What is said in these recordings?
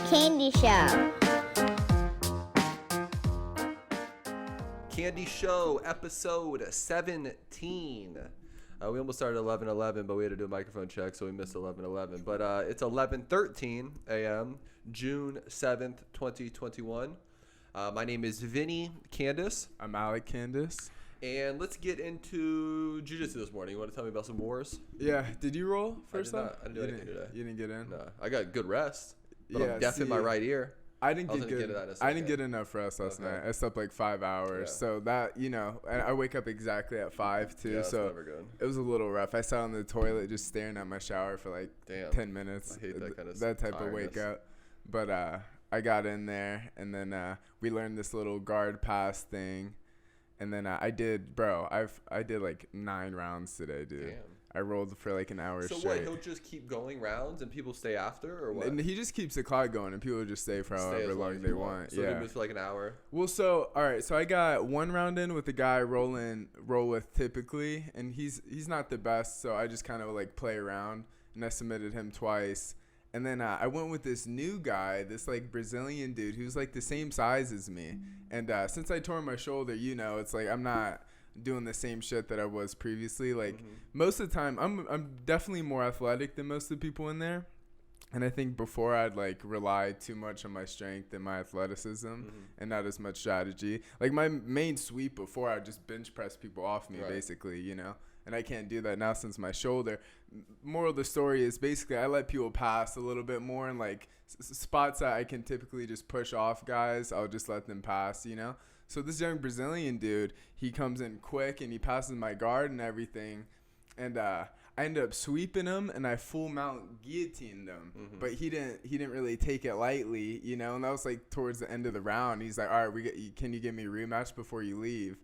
Kandishow. Kandishow episode 17. We almost started 11:11, but we had to do a microphone check, so we missed 11:11. But it's 11:13 a.m., June 7th, 2021. My name is Vinny Kandis. I'm Alec Kandis. And let's get into jiu-jitsu this morning. You want to tell me about some wars? Yeah. Did you roll first time? I didn't do anything today. You didn't get in? No. I got good rest, but Yeah, I'm deaf in my right ear. I didn't get into that in a second. I didn't get enough rest last night. I slept like 5 hours. Yeah. So that, I wake up exactly at 5 too. Yeah, that's so never good. it was a little rough. I sat on the toilet just staring at my shower for like 10 minutes. I hate that kind of that type of wake up. But I got in there, and then we learned this little guard pass thing. And then I did like 9 rounds today, dude. Damn. I rolled for like an hour straight. So what, he'll just keep going rounds and people stay after, or what? And he just keeps the clock going, and people just stay for however long they want. So he moves for like an hour. Well, so all right, so I got 1 round in with the guy I roll with typically, and he's not the best, so I just kind of like play around, and I submitted him twice. And then I went with this new guy, this like Brazilian dude who's like the same size as me. And since I tore my shoulder, it's like I'm not doing the same shit that I was previously. Like most of the time, I'm definitely more athletic than most of the people in there. And I think before I'd like rely too much on my strength and my athleticism and not as much strategy. Like my main sweep before, I'd just bench press people off me, basically, And I can't do that now since my shoulder. Moral of the story is basically I let people pass a little bit more, and like spots that I can typically just push off guys, I'll just let them pass, So this young Brazilian dude, he comes in quick and he passes my guard and everything. And I ended up sweeping him, and I full mount guillotined him. But he didn't really take it lightly, And that was like towards the end of the round. He's like, all right, can you give me a rematch before you leave?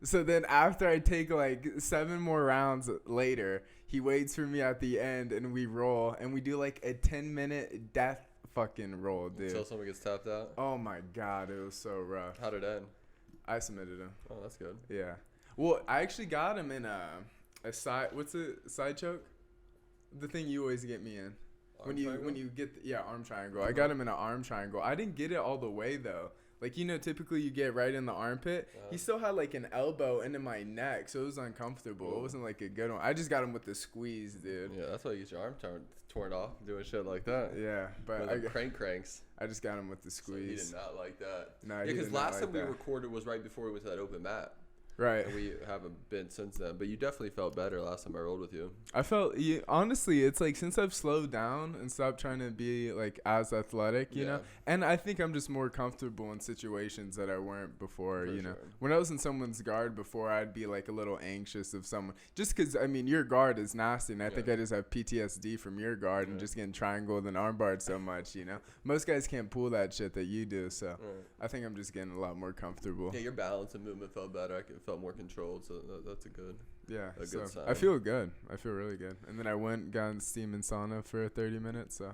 So then after I take like 7 more rounds later, he waits for me at the end, and we roll, and we do like a 10-minute death fucking roll, dude. Until someone gets tapped out? Oh my God, it was so rough. How'd it end? I submitted him. Oh, that's good. Yeah. Well, I actually got him in a side, what's a side choke? The thing you always get me in. When you get, arm triangle. I got him in an arm triangle. I didn't get it all the way though. Like, typically you get right in the armpit. He still had, like, an elbow into my neck, so it was uncomfortable. It wasn't, like, a good one. I just got him with the squeeze, dude. Yeah, that's why you get your arm torn off doing shit like that. Yeah, but cranks. I just got him with the squeeze. So he did not like that. No, because last time we recorded was right before we went to that open mat. Right. And we haven't been since then. But you definitely felt better last time I rolled with you. I felt, honestly, it's like since I've slowed down and stopped trying to be like as athletic, you know, and I think I'm just more comfortable in situations that I weren't before, know. When I was in someone's guard before, I'd be like a little anxious of someone just because, your guard is nasty. And I think I just have PTSD from your guard and just getting triangled and armbarred so much, Most guys can't pull that shit that you do. So I think I'm just getting a lot more comfortable. Yeah, your balance and movement felt better. I felt more controlled, so that's a good good sign. I feel good. I feel really good. And then I got in steam and sauna for 30 minutes. So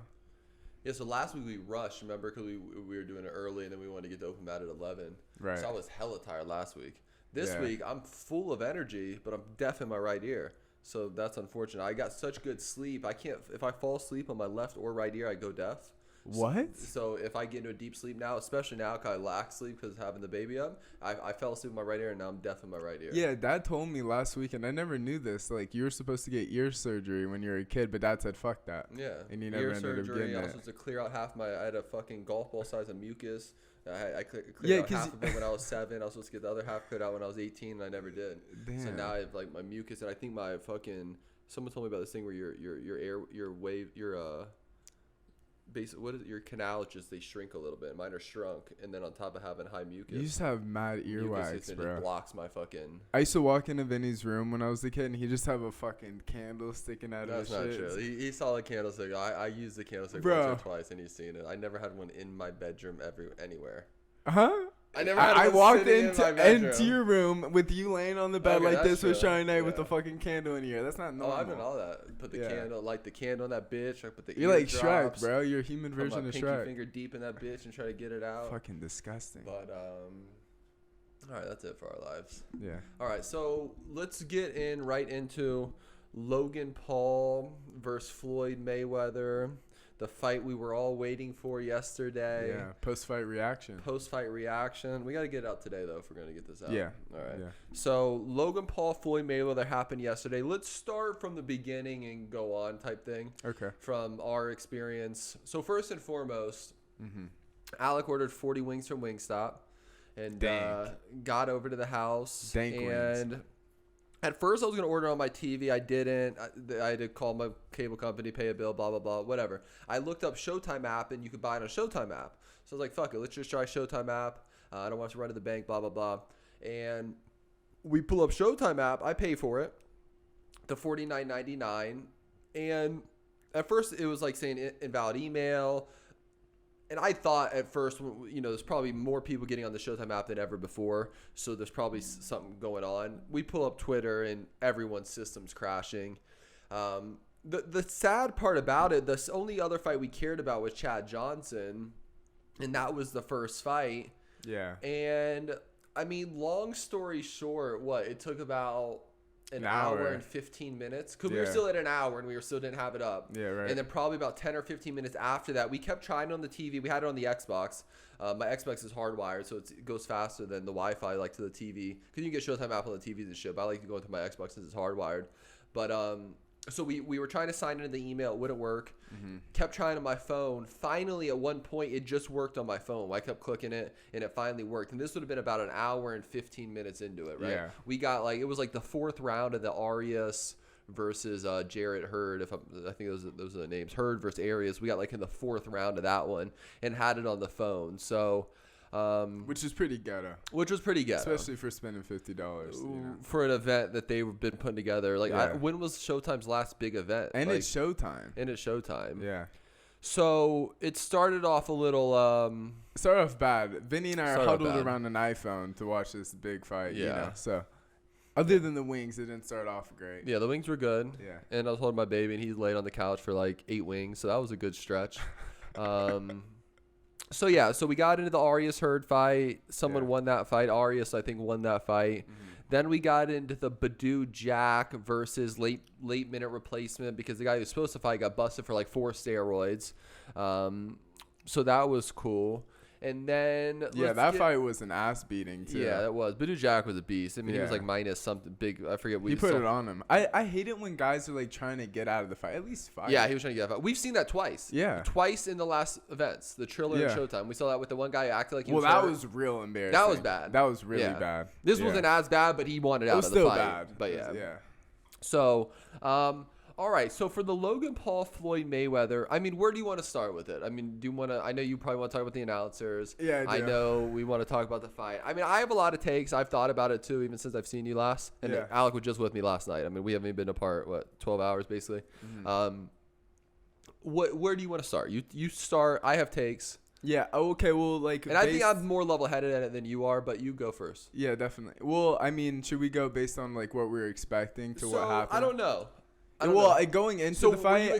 yeah, so last week we rushed, remember, because we were doing it early, and then we wanted to get to open mat at 11. Right. So I was hella tired last week. This week I'm full of energy, but I'm deaf in my right ear, so that's unfortunate. I got such good sleep. I can't, if I fall asleep on my left or right ear, I go deaf. What? So if I get into a deep sleep now, especially now because I lack sleep because having the baby up, I fell asleep in my right ear, and now I'm deaf in my right ear. Yeah, Dad told me last week, and I never knew this. Like, you were supposed to get ear surgery when you were a kid, but Dad said, fuck that. Yeah. And you never ended up getting I was supposed to clear out I had a fucking golf ball size of mucus. I cleared out half of it when I was 7. I was supposed to get the other half cleared out when I was 18, and I never did. Damn. So now I have like my mucus, and I think my fucking, someone told me about this thing where your canals just, they shrink a little bit. Mine are shrunk, and then on top of having high mucus, you just have mad earwax, bro. It blocks my fucking. I used to walk into Vinny's room when I was a kid, and he just have a fucking candle sticking out of his shit. That's not true. He saw the candlestick. I used the candlestick once or twice, and he's seen it. I never had one in my bedroom anywhere. Huh? I never had I one walked into your room with you laying on the bed like this with true. Shiny Night with the fucking candle in here. That's not normal. Oh, I've done all that. Put the candle, light the candle on that bitch. I put the You're like drops, Shrek, bro. You're a human version of Put my Shrek. pinky finger deep in that bitch and try to get it out. Fucking disgusting. But all right, that's it for our lives. Yeah. All right, so let's get right into Logan Paul versus Floyd Mayweather. the fight we were all waiting for yesterday. Yeah, post-fight reaction. Post-fight reaction. We got to get it out today, though, if we're going to get this out. Yeah. All right. Yeah. So, Logan Paul, Floyd Mayweather happened yesterday. Let's start from the beginning and go on type thing. Okay. From our experience. So, first and foremost, Alec ordered 40 wings from Wingstop and got over to the house. Wings. At first, I was going to order on my TV. I didn't. I had to call my cable company, pay a bill, blah, blah, blah, whatever. I looked up Showtime app, and you could buy it on Showtime app. So I was like, fuck it. Let's just try Showtime app. I don't want to run to the bank, blah, blah, blah. And we pull up Showtime app. I pay for it, the $49.99. And at first, it was like saying invalid email. And I thought at first, there's probably more people getting on the Showtime app than ever before. So there's probably something going on. We pull up Twitter and everyone's system's crashing. The sad part about it, the only other fight we cared about was Chad Johnson. And that was the first fight. Yeah. And, I mean, long story short, it took about an hour and 15 minutes because we were still at an hour and we still didn't have it up. Yeah, right. And then probably about 10 or 15 minutes after that, we kept trying it on the TV. We had it on the Xbox. My Xbox is hardwired, so it goes faster than the Wi-Fi to the TV. Because you can get Showtime app on the TVs and shit, but I like to go into my Xbox since it's hardwired. But so we were trying to sign into the email. It wouldn't work. Kept trying on my phone. Finally, at one point, it just worked on my phone. I kept clicking it, and it finally worked. And this would have been about an hour and 15 minutes into it, right? Yeah. We got it was the fourth round of the Arias versus Jarrett Hurd. I think those are the names. Hurd versus Arias. We got in the fourth round of that one and had it on the phone. So. Which is pretty ghetto. Which was pretty ghetto. Especially for spending $50. For an event that they've been putting together. When was Showtime's last big event? And it's Showtime. Yeah. So it started off a little. Started off bad. Vinny and I are huddled around an iPhone to watch this big fight. Yeah. So other than the wings, it didn't start off great. Yeah, the wings were good. Yeah. And I was holding my baby, and he laid on the couch for 8 wings. So that was a good stretch. So we got into the Arias Hurd fight. Someone won that fight. Arias, I think, won that fight. Then we got into the Badou Jack versus late minute replacement because the guy who was supposed to fight got busted for 4 steroids. So that was cool. And then that fight was an ass beating too. Yeah, that was. Badou Jack was a beast. I mean, he was minus something big. I forget. He put it on him. I hate it when guys are trying to get out of the fight. At least fight. Yeah, he was trying to get out of the fight. We've seen that twice. Yeah. Twice in the last events, the Triller and Showtime. We saw that with the one guy who acted like he was that hurt. was real embarrassing. That was bad. That was really bad. This wasn't as bad, but he wanted out of the fight. Bad. But yeah. Yeah. So, all right. So for the Logan Paul Floyd Mayweather, I mean, where do you want to start with it? I mean, do you want to? I know you probably want to talk about the announcers. Yeah, I do. I know we want to talk about the fight. I mean, I have a lot of takes. I've thought about it too, even since I've seen you last. And Alec was just with me last night. I mean, we haven't even been apart 12 hours basically. Where do you want to start? You start. I have takes. Yeah. Okay. Well, and I think I'm more level-headed at it than you are, but you go first. Yeah, definitely. Well, I mean, should we go based on what we were expecting to what happened? I don't know. Going into the fight,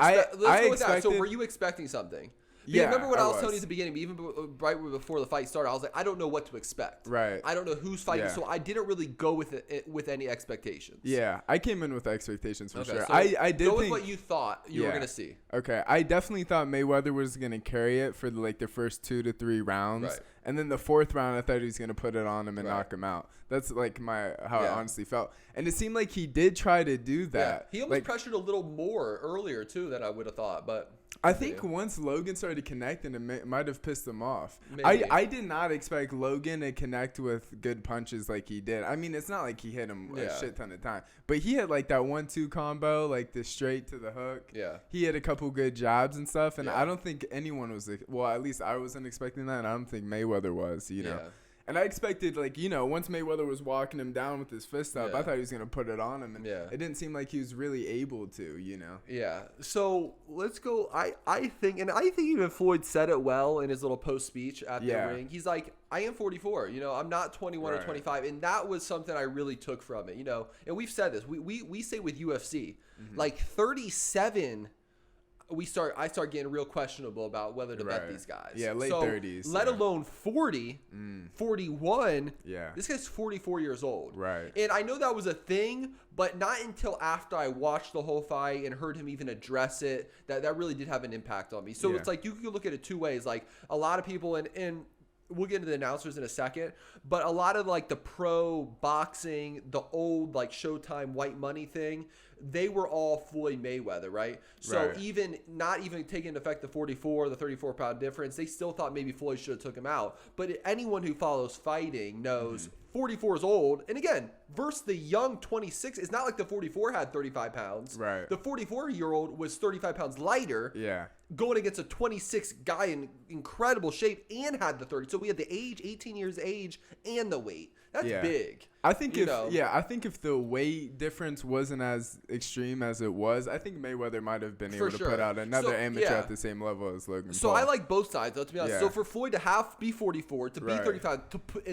So were you expecting something? Because remember what I was telling you at the beginning, even right before the fight started, I was like, I don't know what to expect. Right. I don't know who's fighting, so I didn't really go with it with any expectations. Yeah, I came in with expectations for sure. So I did go with what you thought you were gonna see. Okay, I definitely thought Mayweather was gonna carry it for the first 2 to 3 rounds, right. And then the 4th round, I thought he was gonna put it on him and knock him out. That's how I honestly felt, and it seemed like he did try to do that. Yeah. He almost pressured a little more earlier too than I would have thought, but. I think once Logan started connecting, it might have pissed him off. I did not expect Logan to connect with good punches like he did. I mean, it's not like he hit him a shit ton of time, but he had that 1-2 combo, the straight to the hook. Yeah. He had a couple good jabs and stuff, and I don't think anyone was at least I wasn't expecting that, and I don't think Mayweather was, you know. And I expected, once Mayweather was walking him down with his fist up, I thought he was going to put it on him. And it didn't seem like he was really able to, you know. Yeah. So let's go. I think even Floyd said it well in his little post speech at the ring. He's like, I am 44. You know, I'm not 21 or 25. And that was something I really took from it, you know. And we've said this. We say with UFC, 37. I start getting real questionable about whether to bet these guys. Yeah, late so, 30s. Let alone 40, 41. Yeah. This guy's 44 years old. Right. And I know that was a thing, but not until after I watched the whole fight and heard him even address it, that really did have an impact on me. So it's like you can look at it two ways. Like a lot of people, and we'll get into the announcers in a second, but a lot of like the pro boxing, the old like Showtime white money thing, they were all Floyd Mayweather, right? So even not even taking into effect the 34 pound difference, they still thought maybe Floyd should have took him out. But anyone who follows fighting knows 44 is old. And again, versus the young 26, it's not like the 44 had 35 pounds. Right. The 44-year-old was 35 pounds lighter. Yeah. Going against a 26 guy in incredible shape and had the 30. So we had the age, 18 years age, and the weight. That's big. I think if the weight difference wasn't as extreme as it was, I think Mayweather might have been able to put out another amateur at the same level as Logan Paul. So I like both sides, though, to be honest. So for Floyd to be 44, to be 35,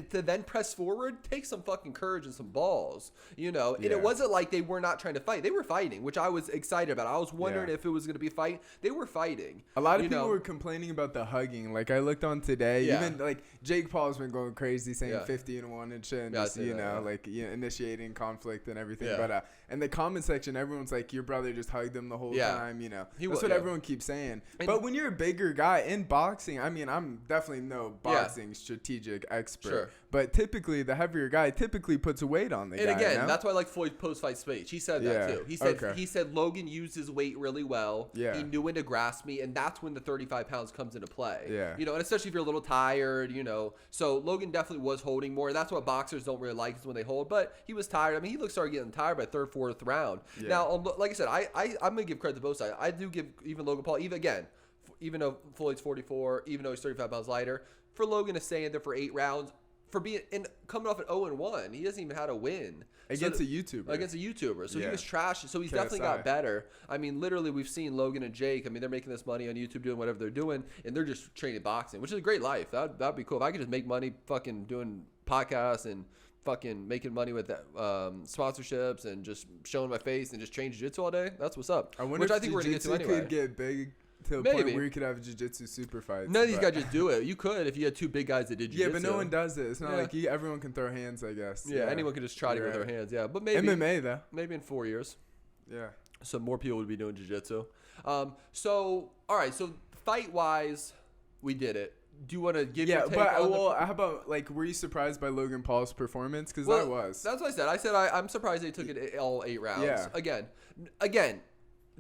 to then press forward, take some fucking courage and some balls, you know. And it wasn't like they were not trying to fight; they were fighting, which I was excited about. I was wondering if it was going to be a fight. They were fighting. A lot of people were complaining about the hugging. Like I looked on today, even like Jake Paul's been going crazy, saying 50-1 and shit, and just, initiating conflict and everything. But in the comment section, everyone's like, your brother just hugged him the whole time. You know, that's what everyone keeps saying. But when you're a bigger guy in boxing, I mean, I'm definitely no boxing strategic expert. But typically, the heavier guy typically puts a weight on the guy. And again, that's why I like Floyd's post-fight speech. He said that too. He said Logan used his weight really well. He knew when to grasp me, and that's when the 35 pounds comes into play. You know, and especially if you're a little tired, you know. So Logan definitely was holding more. That's what boxers don't really like is when they hold. But he was tired. I mean, he started getting tired by third, fourth round. Now, like I said, I'm going to give credit to both sides. I do give even Logan Paul, even though Floyd's 44, even though he's 35 pounds lighter, for Logan to stay in there for 8 rounds, for being and coming off an 0-1, he hasn't even had a win against a YouTuber. So he was trash. So he's definitely got better. I mean, literally, we've seen Logan and Jake. I mean, they're making this money on YouTube, doing whatever they're doing, and they're just training boxing, which is a great life. That'd be cool if I could just make money, fucking doing podcasts and fucking making money with sponsorships and just showing my face and just train jiu-jitsu all day. That's what's up. Which I think we're gonna get to anyway. Could get big to the point where you could have jiu-jitsu super fights. None of these guys just do it. You could if you had 2 big guys that did jiu-jitsu. Yeah, but no one does it. It's not like everyone can throw hands, I guess. Yeah, anyone can just try to throw hands. Yeah, but maybe MMA though. Maybe in 4 years. Yeah. So more people would be doing jiu-jitsu. So all right. So fight-wise, we did it. Do you want to give your take on how about, like, were you surprised by Logan Paul's performance? Because I was. That's what I said. I said I'm surprised they took it all 8 rounds. Yeah. Again,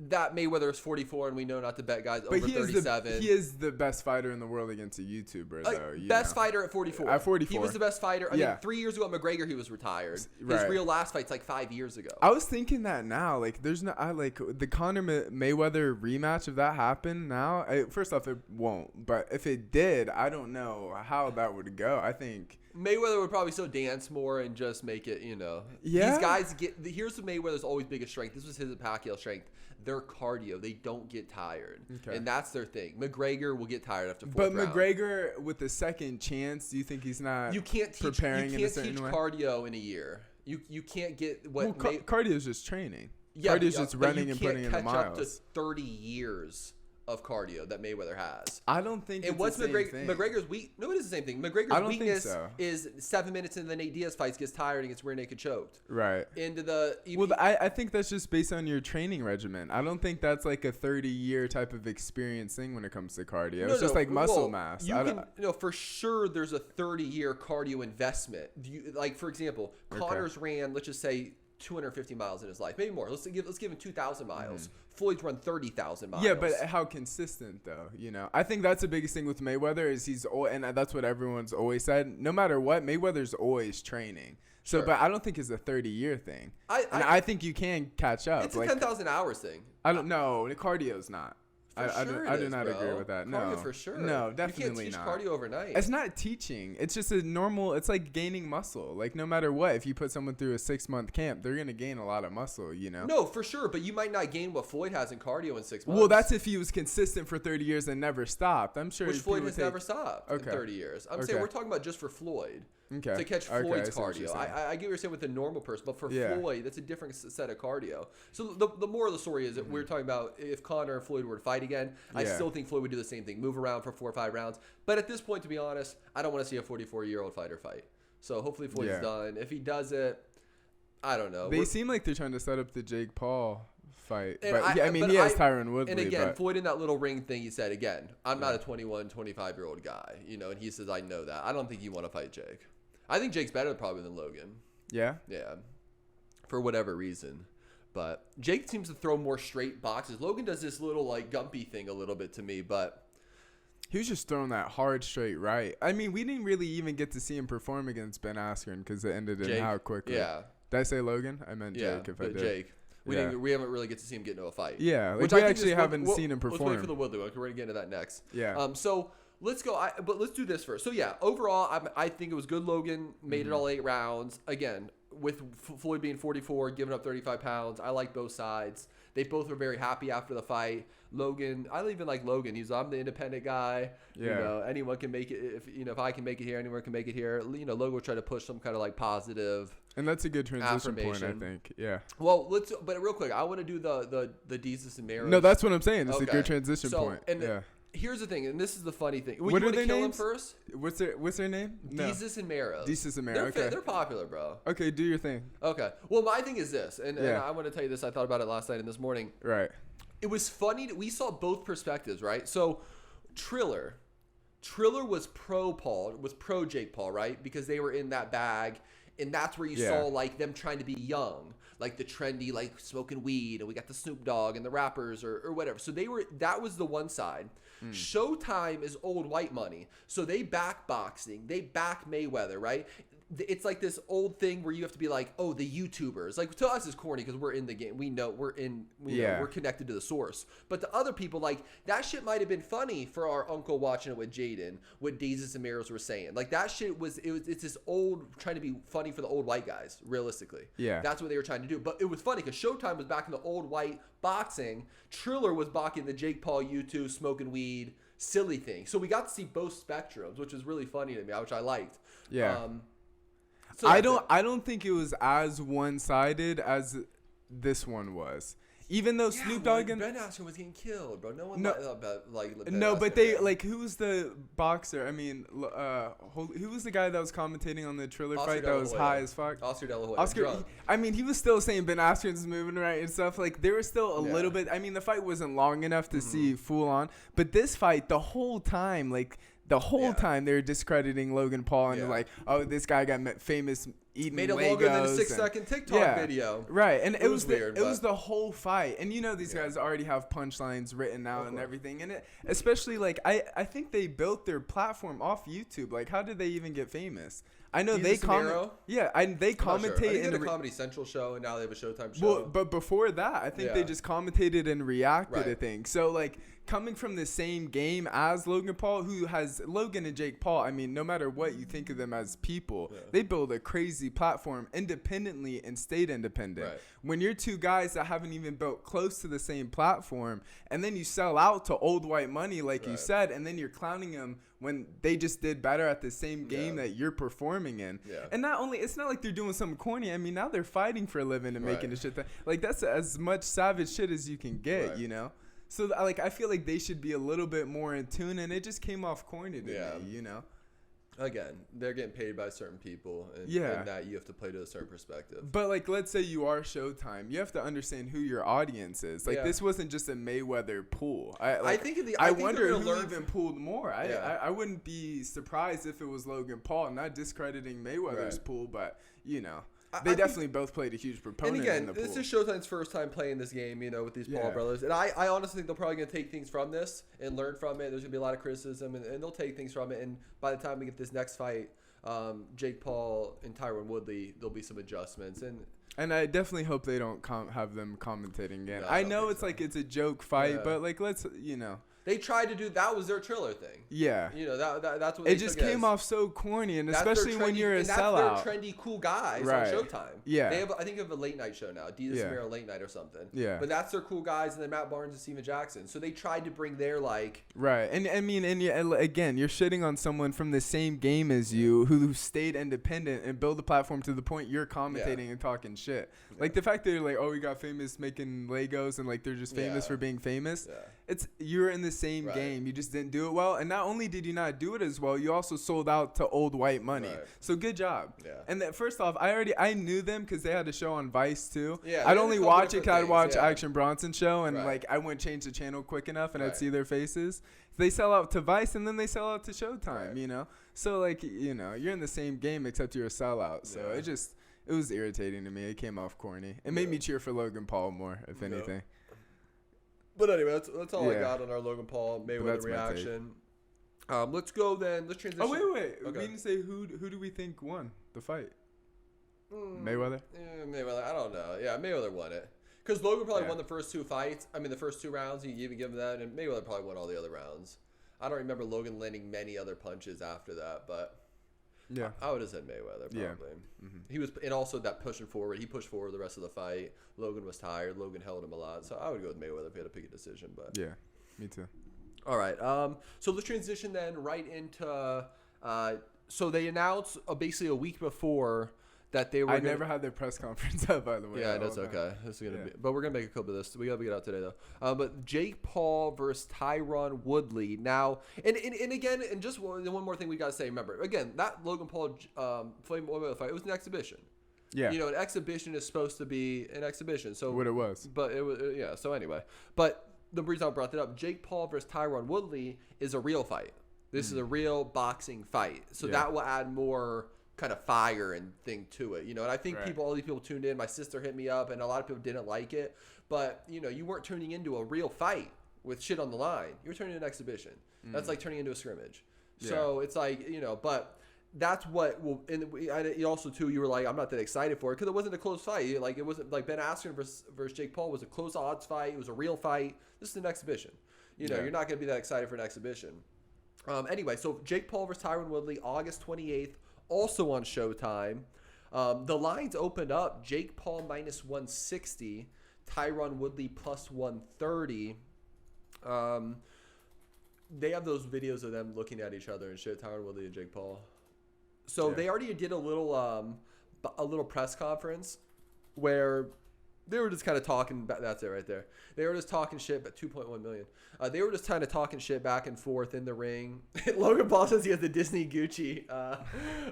that Mayweather is 44, and we know not to bet guys over 37. He is the best fighter in the world against a YouTuber, though. Fighter at 44. At 44. He was the best fighter. I mean, 3 years ago at McGregor, he was retired. His real last fight's like 5 years ago. I was thinking that now. Like, there's no, the Conor Mayweather rematch, if that happened now, first off, it won't. But if it did, I don't know how that would go. I think Mayweather would probably still dance more and just make it, you know. Yeah. These guys here's Mayweather's always biggest strength. This was his and Pacquiao's strength. Their cardio. They don't get tired. Okay. And that's their thing. McGregor will get tired after 4th round. But McGregor, with the second chance, do you think he's not preparing in a certain way? You can't teach cardio in a year. You can't get what... cardio is just training. Yeah, cardio is just running and putting in the miles. You can't catch up to 30 years of cardio that Mayweather has. I don't think it's the same thing. McGregor's weak. No, it is the same thing. McGregor's weakness is 7 minutes into the Nate Diaz fights, gets tired and gets rear naked choked. Right. I think that's just based on your training regimen. I don't think that's like a 30-year type of experience thing when it comes to cardio. It's just like muscle mass. For sure there's a 30-year cardio investment. Like, for example, Connor's ran, let's just say, 250 miles in his life, maybe more. Let's give him 2,000 miles. Floyd's run 30,000 miles. Yeah, but how consistent though? You know, I think that's the biggest thing with Mayweather is and that's what everyone's always said. No matter what, Mayweather's always training. So, but I don't think it's a 30-year thing. I think you can catch up. It's a 10,000 hours thing. I don't know. The cardio's not. I do not agree with that. No, cardio for sure. No, definitely you can't not. teach cardio overnight. It's not teaching. It's just a normal. It's like gaining muscle. Like no matter what, if you put someone through a 6-month camp, they're gonna gain a lot of muscle. You know. No, for sure. But you might not gain what Floyd has in cardio in 6 months. Well, that's if he was consistent for 30 years and never stopped. I'm sure. Which Floyd has never stopped in 30 years. I'm saying we're talking about just for Floyd. Okay. To catch Floyd's cardio. I get what you're saying with the normal person, but for Floyd, that's a different set of cardio. So the moral of the story is that we're talking about if Conor and Floyd were to fight again. I still think Floyd would do the same thing, move around for 4 or 5 rounds. But at this point, to be honest, I don't want to see a 44-year-old fighter fight. So hopefully Floyd's done. If he does it, I don't know. They seem like they're trying to set up the Jake Paul fight. And But he has Tyron Woodley. And again, Floyd in that little ring thing, he said, again, I'm not a 21, 25-year-old guy, you know, and he says, I know that. I don't think you want to fight Jake. I think Jake's better probably than Logan. Yeah? Yeah. For whatever reason. But Jake seems to throw more straight boxes. Logan does this little, like, gumpy thing a little bit to me, but he was just throwing that hard straight right. I mean, we didn't really even get to see him perform against Ben Askren because it ended in how quickly. Yeah. Did I say Logan? I meant Jake if I did. Jake. We haven't really get to see him get into a fight. Yeah, like we actually haven't seen him perform. Let's wait for the Woodley one. We're going to get into that next. Yeah. So let's go. But let's do this first. So, yeah, overall, I think it was good Logan made it all 8 rounds. Again, with Floyd being 44, giving up 35 pounds, I like both sides. They both were very happy after the fight. Logan, I even like Logan. I'm the independent guy. Yeah. You know, anyone can make it. If I can make it here, anyone can make it here. You know, Logan will try to push some kind of like positive. And that's a good transition point, I think. Yeah. Well, but real quick, I want to do the Desus and Mero. No, that's what I'm saying. It's a good transition point. And here's the thing, and this is the funny thing. What are their names? Him first? What's their name? Desus and Mero. Desus and Mero. Okay. They're popular, bro. Okay, do your thing. Okay. Well, my thing is this, and I want to tell you this. I thought about it last night and this morning. Right. It was funny. We saw both perspectives, right? So, Triller was pro Jake Paul, right? Because they were in that bag. And that's where you saw, like, them trying to be young. Like, the trendy, like, smoking weed. And we got the Snoop Dogg and the rappers or whatever. So, that was the one side. Showtime is old white money. So, they back boxing. They back Mayweather, right? It's like this old thing where you have to be like, oh, the YouTubers. Like, to us, it's corny because we're in the game. We know we're connected to the source. But to other people, like, that shit might have been funny for our uncle watching it with Jaden, what Desus and Meros were saying. Like, that shit it's this old, trying to be funny for the old white guys, realistically. Yeah. That's what they were trying to do. But it was funny because Showtime was back in the old white boxing. Triller was back in the Jake Paul YouTube, smoking weed, silly thing. So we got to see both spectrums, which was really funny to me, which I liked. Yeah. So I don't think it was as one-sided as this one was. Even though Snoop Dogg and Ben Askren was getting killed, bro. No one but they like who was the boxer? I mean, who was the guy that was commentating on the Triller fight that was high as fuck? Oscar De La Hoya. I mean, he was still saying Ben Askren's moving right and stuff. Like there was still a little bit. I mean, the fight wasn't long enough to see full on, but this fight, the whole time, time they're discrediting Logan Paul and like, oh, this guy got famous eating made it Legos longer than a 6-second TikTok video. Right, and it was weird. It was the whole fight, and you know these guys already have punchlines written out and everything, and it especially like I think they built their platform off YouTube. Like, how did they even get famous? I know they comment. Yeah, they commentate in a Comedy Central show, and now they have a Showtime show. Well, but before that, I think they just commentated and reacted to things. So like coming from the same game as Logan Paul, who has Logan and Jake Paul. I mean, no matter what you think of them as people, they build a crazy platform independently and stayed independent. Right. When you're two guys that haven't even built close to the same platform, and then you sell out to old white money, like you said, and then you're clowning them when they just did better at the same game that you're performing in. Yeah. And not only, it's not like they're doing something corny. I mean, now they're fighting for a living and making the shit like that's as much savage shit as you can get, you know? So like I feel like they should be a little bit more in tune, and it just came off corny to me, you know? Again, they're getting paid by certain people, and that you have to play to a certain perspective. But like, let's say you are Showtime, you have to understand who your audience is. Like, this wasn't just a Mayweather pool. I wonder who even pulled more. I wouldn't be surprised if it was Logan Paul. Not discrediting Mayweather's pool, but you know. They definitely both played a huge proponent. And again, in the pool. This is Showtime's first time playing this game, you know, with these Paul brothers. And I honestly think they're probably going to take things from this and learn from it. There's going to be a lot of criticism, and they'll take things from it. And by the time we get this next fight, Jake Paul and Tyron Woodley, there'll be some adjustments. And I definitely hope they don't have them commentating again. I know it's like it's a joke fight, but like let's, you know. They tried to do that was their Triller thing. Yeah. You know, that's what it just came off so corny, and especially when you're a sellout. That's their trendy cool guys right. on Showtime. Yeah. I think they have a late night show now, Desus and Mero late night or something. Yeah. But that's their cool guys, and then Matt Barnes and Steven Jackson. So they tried to bring their like. Right. And I mean, again, you're shitting on someone from the same game as you who stayed independent and built the platform to the point you're commentating and talking shit. Yeah. Like the fact that you're like, oh, we got famous making Legos and like they're just famous for being famous. Yeah. You're in the same game. You just didn't do it well. And not only did you not do it as well, you also sold out to old white money. Right. So good job. Yeah. And first off, I knew them because they had a show on Vice too. Yeah. I'd only watch it because I'd watch Action Bronson show and like I wouldn't change the channel quick enough and I'd see their faces. They sell out to Vice and then they sell out to Showtime, you know? So like, you know, you're in the same game except you're a sellout. So it was irritating to me. It came off corny. It made me cheer for Logan Paul more, if anything. But anyway, that's all I got on our Logan Paul Mayweather reaction. Let's go then. Let's transition. Oh, wait. Okay. We didn't say who do we think won the fight? Mayweather? Mayweather. I don't know. Yeah, Mayweather won it. Because Logan probably won the first two fights. I mean, the first two rounds, you even give him that. And Mayweather probably won all the other rounds. I don't remember Logan landing many other punches after that, but yeah, I would have said Mayweather probably. Yeah. He was, and also that pushing forward. He pushed forward the rest of the fight. Logan was tired. Logan held him a lot, so I would go with Mayweather if he had to pick a decision. But yeah, me too. All right. So let's transition then right into. So they announced basically a week before that they were. I never had their press conference up, by the way. Yeah, that's okay. This is gonna be, but we're gonna make a clip of this. We gotta get out today though. But Jake Paul versus Tyron Woodley now, and again, and just one more thing we gotta say. Remember, again, that Logan Paul Floyd Mayweather fight, it was an exhibition. Yeah. You know, an exhibition is supposed to be an exhibition. So what it was. But it was So anyway, but the reason I brought that up, Jake Paul versus Tyron Woodley is a real fight. This is a real boxing fight. So that will add more kind of fire and thing to it, you know. And I think all these people tuned in. My sister hit me up, and a lot of people didn't like it. But you know, you weren't tuning into a real fight with shit on the line. You were turning into an exhibition. That's like turning into a scrimmage. Yeah. So it's like, you know, but that's what will. And also too, you were like, I'm not that excited for it because it wasn't a close fight. Like it wasn't like Ben Askren versus Jake Paul was a close odds fight. It was a real fight. This is an exhibition. You know, you're not going to be that excited for an exhibition. Anyway, so Jake Paul versus Tyron Woodley, August 28th. Also on Showtime. The lines opened up. Jake Paul minus 160. Tyron Woodley plus 130. They have those videos of them looking at each other and shit. Tyron Woodley and Jake Paul. So they already did a little press conference where they were just kind of talking. That's it right there. They were just talking shit. But 2.1 million. They were just kind of talking shit back and forth in the ring. Logan Paul says he has the Disney Gucci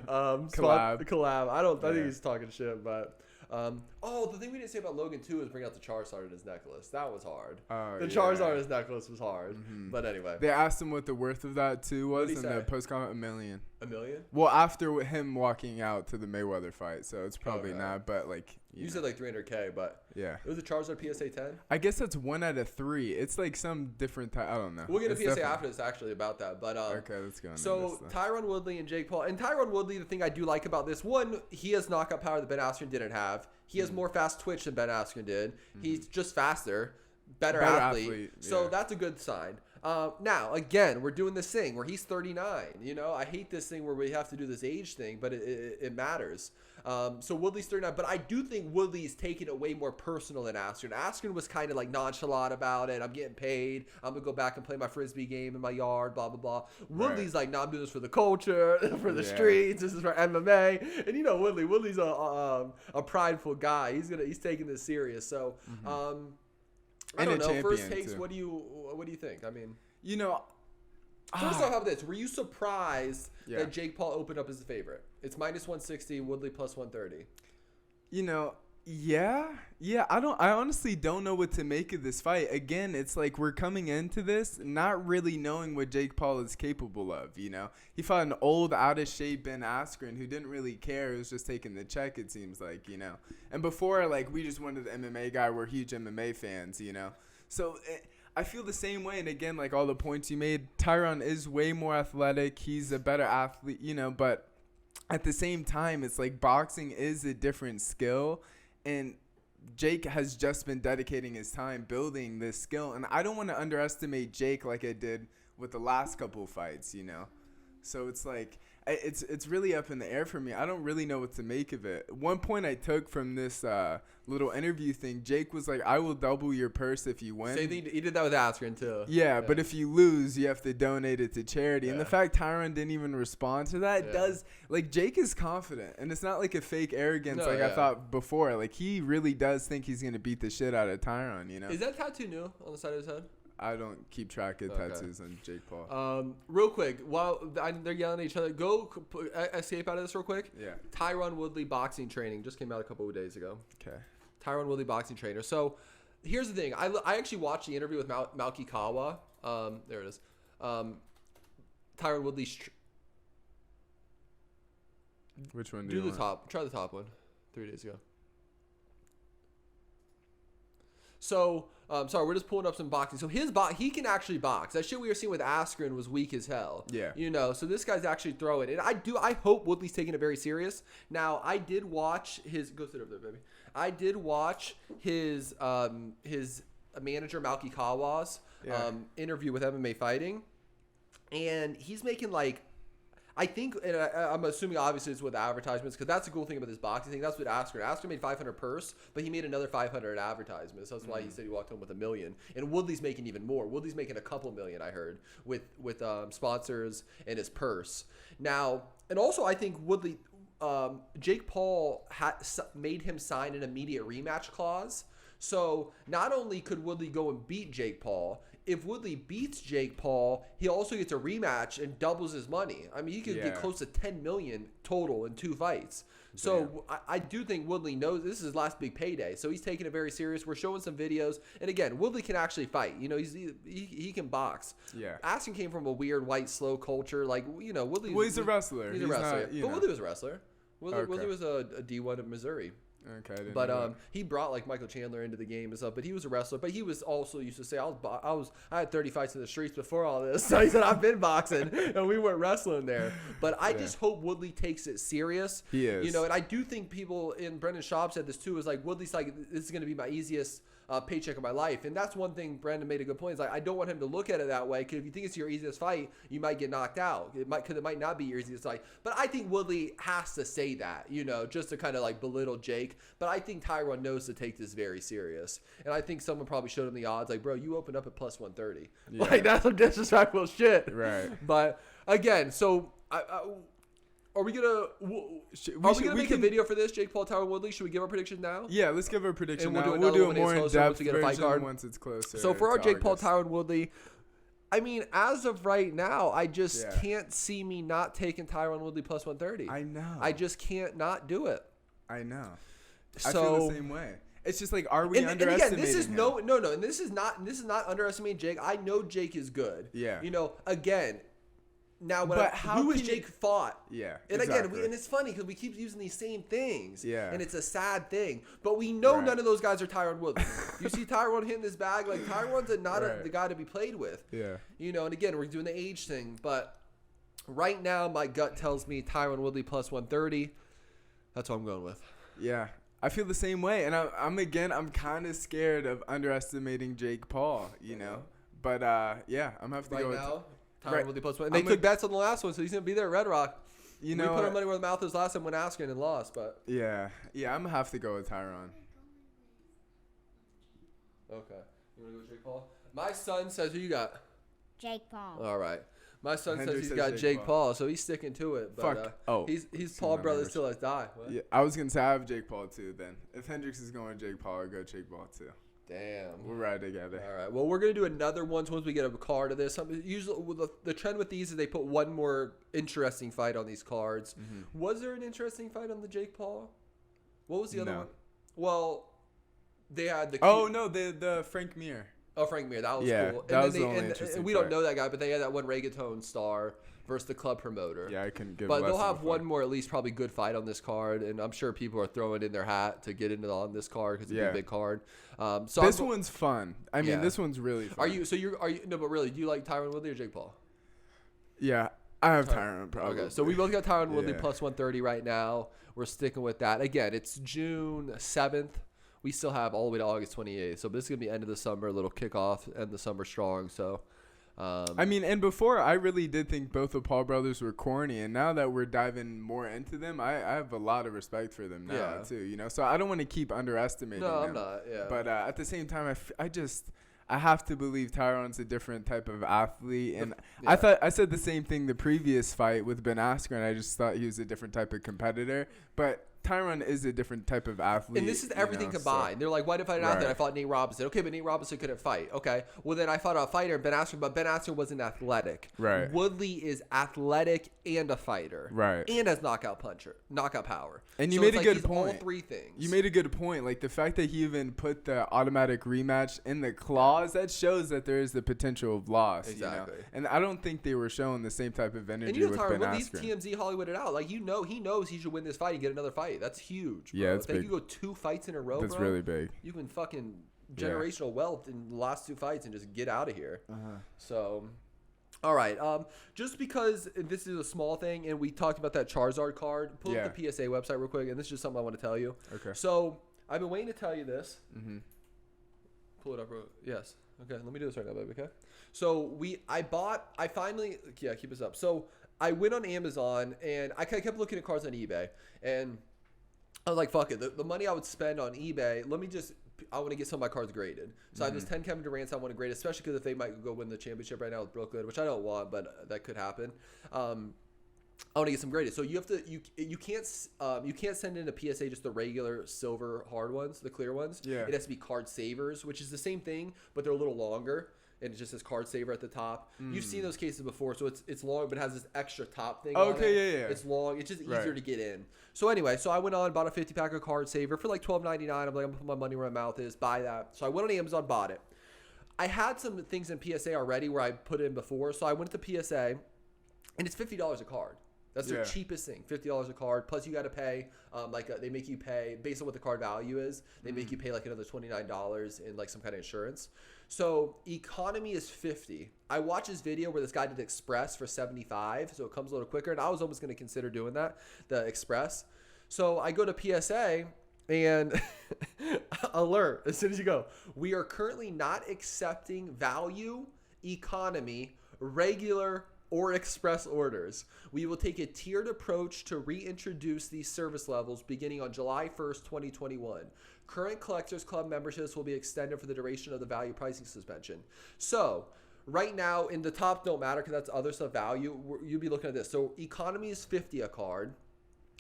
collab. I think he's talking shit, but the thing we didn't say about Logan too is bring out the Charizard in his necklace. That was hard. The Charizard in his necklace was hard. But anyway, they asked him what the worth of that too was in the post comment. $1 million. $1 million? Well, after him walking out to the Mayweather fight, so it's probably not. But like you said, like $300K, but it was a Charizard PSA 10. I guess that's 1 out of 3. It's like some different type. I don't know. We'll get a PSA after this actually about that. But okay, let's go. So Tyron Woodley and Jake Paul, and Tyron Woodley, the thing I do like about this one, he has knockout power that Ben Askren didn't have. He has more fast twitch than Ben Askren did. He's just faster, better athlete. So that's a good sign. Now, again, we're doing this thing where he's 39. You know, I hate this thing where we have to do this age thing, but it matters. So Woodley's 39, but I do think Woodley's taking it way more personal than Askren. Askren was kind of like nonchalant about it. I'm getting paid. I'm going to go back and play my Frisbee game in my yard, blah, blah, blah. Woodley's like, no, I'm doing this for the culture, for the streets. This is for MMA. And, you know, Woodley's a prideful guy. He's taking this serious. So, I don't know. First takes, too. What do you think? I mean, you know, first I'll have this. Were you surprised that Jake Paul opened up as a favorite? It's minus 160, Woodley plus 130. You know, yeah. I honestly don't know what to make of this fight. Again, it's like we're coming into this not really knowing what Jake Paul is capable of, you know. He fought an old, out of shape Ben Askren who didn't really care. He was just taking the check, it seems like, you know. And before, like, we just wanted the MMA guy. We're huge MMA fans, you know. So I feel the same way. And again, like all the points you made, Tyron is way more athletic. He's a better athlete, you know, but at the same time, it's like boxing is a different skill. And Jake has just been dedicating his time building this skill, and I don't want to underestimate Jake like I did with the last couple fights, you know. So it's like it's really up in the air for me. I don't really know what to make of it. One point I took from this little interview thing, Jake was like, "I will double your purse if you win." So he did that with Askren too. Yeah, but if you lose, you have to donate it to charity. And the fact Tyron didn't even respond to that does, like, Jake is confident, and it's not like a fake arrogance I thought before. Like, he really does think he's gonna beat the shit out of Tyron. You know? Is that tattoo new on the side of his head? I don't keep track of tattoos on Jake Paul. Real quick, while they're yelling at each other, go escape out of this real quick. Yeah. Tyron Woodley boxing training just came out a couple of days ago. Okay. Tyron Woodley boxing trainer. So here's the thing. I actually watched the interview with Malki Kawa. There it is. Tyron Woodley. Which one do you want? Top. Try the top one. 3 days ago. So, sorry, we're just pulling up some boxing. So he can actually box. That shit we were seeing with Askren was weak as hell. Yeah. You know, so this guy's actually throwing. And I hope Woodley's taking it very serious. Now, I did watch his, go sit over there, baby. I did watch his manager, Malki Kawa's interview with MMA Fighting. And he's making like, I think, and I'm assuming obviously it's with advertisements, because that's the cool thing about this boxing thing. That's what Askren made 500 purse, but he made another 500 advertisements. So that's why he said he walked home with $1 million. And Woodley's making even more. Woodley's making a couple million, I heard, with sponsors and his purse. Now, and also I think Woodley, Jake Paul made him sign an immediate rematch clause. So not only could Woodley go and beat Jake Paul, if Woodley beats Jake Paul, he also gets a rematch and doubles his money. I mean, he could get close to $10 million total in 2 fights. So I do think Woodley knows this is his last big payday. So he's taking it very serious. We're showing some videos. And again, Woodley can actually fight. You know, he can box. Yeah. Asking came from a weird white slow culture. Like, you know, Woodley. Well, he's a wrestler. He's a wrestler. But Woodley was a wrestler. Woodley was a D1 of Missouri. Okay, but he brought like Michael Chandler into the game and stuff. But he was a wrestler. But he was also used to say, I had 30 fights in the streets before all this. So he said, I've been boxing, and we weren't wrestling there. But I just hope Woodley takes it serious. He is. You know, and I do think people, and Brendan Schaub said this too, is like, Woodley's like, this is going to be my easiest paycheck of my life. And that's one thing Brandon made a good point. It's like, I don't want him to look at it that way, because if you think it's your easiest fight, you might get knocked out. It might not be your easiest fight. But I think Woodley has to say that, you know, just to kind of like belittle Jake. But I think Tyron knows to take this very serious. And I think someone probably showed him the odds, like, bro, you opened up at plus 130. Yeah. Like, that's some disrespectful shit. Right. But again, so are we gonna make a video for this, Jake Paul, Tyron Woodley? Should we give our prediction now? Yeah, let's give our prediction now. We'll do a more in-depth version once it's closer. So for our Jake Paul, Tyron Woodley, I mean, as of right now, I just can't see me not taking Tyron Woodley plus 130. I know. I just can't not do it. I know. So, I feel the same way. It's just like, are we underestimating and again, this is him? no, and this is not underestimating Jake. I know Jake is good. Yeah. You know, again. Now, who has Jake fought? Yeah, and again, and it's funny because we keep using these same things. Yeah, and it's a sad thing. But we know none of those guys are Tyron Woodley. You see Tyron hitting this bag, like Tyron's the guy to be played with. Yeah, you know, and again, we're doing the age thing, but right now my gut tells me Tyron Woodley plus 130. That's what I'm going with. Yeah, I feel the same way, and I'm kind of scared of underestimating Jake Paul. You know, but yeah, I'm gonna have to go with now. Tyron Woodley plus 1. And they took bets on the last one, so he's going to be there at Red Rock. You know, we put our money where the mouth is last time when Askren and lost, but. Yeah, I'm going to have to go with Tyron. Okay. You want to go with Jake Paul? My son says, who you got? Jake Paul. All right. My son says he's got Jake Paul, so he's sticking to it. But, he's Paul brothers till I die. What? Yeah, I was going to say I have Jake Paul too then. If Hendricks is going Jake Paul, I'll go Jake Paul too. Damn. We'll ride together. All right. Well, we're going to do another one once we get a card of this. Usually, the trend with these is they put one more interesting fight on these cards. Mm-hmm. Was there an interesting fight on the Jake Paul? What was the other one? Well, they had the... the Frank Mir. Oh, Frank Mir. That was cool. That was the only interesting and we don't know that guy, but they had that one reggaeton star versus the club promoter. Yeah, I couldn't give. But they'll have one more, at least, probably good fight on this card, and I'm sure people are throwing in their hat to get into on this card because it's a big card. So this one's fun. I mean, this one's really fun. Are you? No, but really, do you like Tyron Woodley or Jake Paul? Yeah, I have Tyron probably. Okay, so we both got Tyron Woodley plus 130 right now. We're sticking with that. Again, it's June 7th. we still have all the way to August 28th. So this is gonna be end of the summer, a little kickoff, end the summer strong. So. I mean, and before I really did think both the Paul brothers were corny, and now that we're diving more into them, I have a lot of respect for them now too. You know, so I don't want to keep underestimating them. No, I'm not. Yeah. But at the same time, I have to believe Tyron's a different type of athlete, and I said the same thing the previous fight with Ben Askren. I just thought he was a different type of competitor, but Tyron is a different type of athlete. And this is everything combined. So. They're like, why did I fight an athlete? I fought Nate Robinson. Okay, but Nate Robinson couldn't fight. Okay. Well, then I fought a fighter, Ben Askren, but Ben Askren wasn't athletic. Right. Woodley is athletic and a fighter. Right. And has knockout power. And you made a good point. All three things. You made a good point. Like the fact that he even put the automatic rematch in the clause, that shows that there is the potential of loss. Exactly. You know? And I don't think they were showing the same type of energy and you know, with Tyron, Ben when Askren. these TMZ Hollywooded out, like he knows he should win this fight and get another fight. That's huge. Bro. Yeah, it's big. If you go 2 fights in a row, That's bro, really big. You can fucking generational wealth in the last 2 fights and just get out of here. So, all right. Just because this is a small thing, and we talked about that Charizard card, pull up the PSA website real quick, and this is just something I want to tell you. Okay. So I've been waiting to tell you this. Pull it up, bro. Yes. Okay. Let me do this right now, baby. Okay. So I finally keep this up. So I went on Amazon and I kept looking at cards on eBay, and I was like, fuck it. The money I would spend on eBay, I want to get some of my cards graded. So I have this 10 Kevin Durant's I want to grade, especially because if they might go win the championship right now with Brooklyn, which I don't want, but that could happen. I want to get some graded. So you have to you can't send in a PSA just the regular silver hard ones, the clear ones. Yeah. It has to be card savers, which is the same thing, but they're a little longer. And it just says card saver at the top. You've seen those cases before, so it's long, but it has this extra top thing on it. Yeah. It's long. It's just easier to get in. So anyway, I went on, bought a 50-pack of card saver for like $12.99. I'm like, I'm going to put my money where my mouth is, buy that. So I went on Amazon, bought it. I had some things in PSA already where I put it in before, so I went to PSA, and it's $50 a card. That's their cheapest thing, $50 a card. Plus, you got to pay, they make you pay, based on what the card value is, they make you pay like another $29 in like some kind of insurance. So economy is $50. I watched this video where this guy did Express for $75, so it comes a little quicker. And I was almost going to consider doing that, the Express. So I go to PSA and alert, as soon as you go, we are currently not accepting value, economy, regular, or express orders. We will take a tiered approach to reintroduce these service levels beginning on July 1st, 2021. Current Collectors Club memberships will be extended for the duration of the value pricing suspension. So right now, in the top don't matter because that's other stuff value. You'll be looking at this. So economy is $50 a card.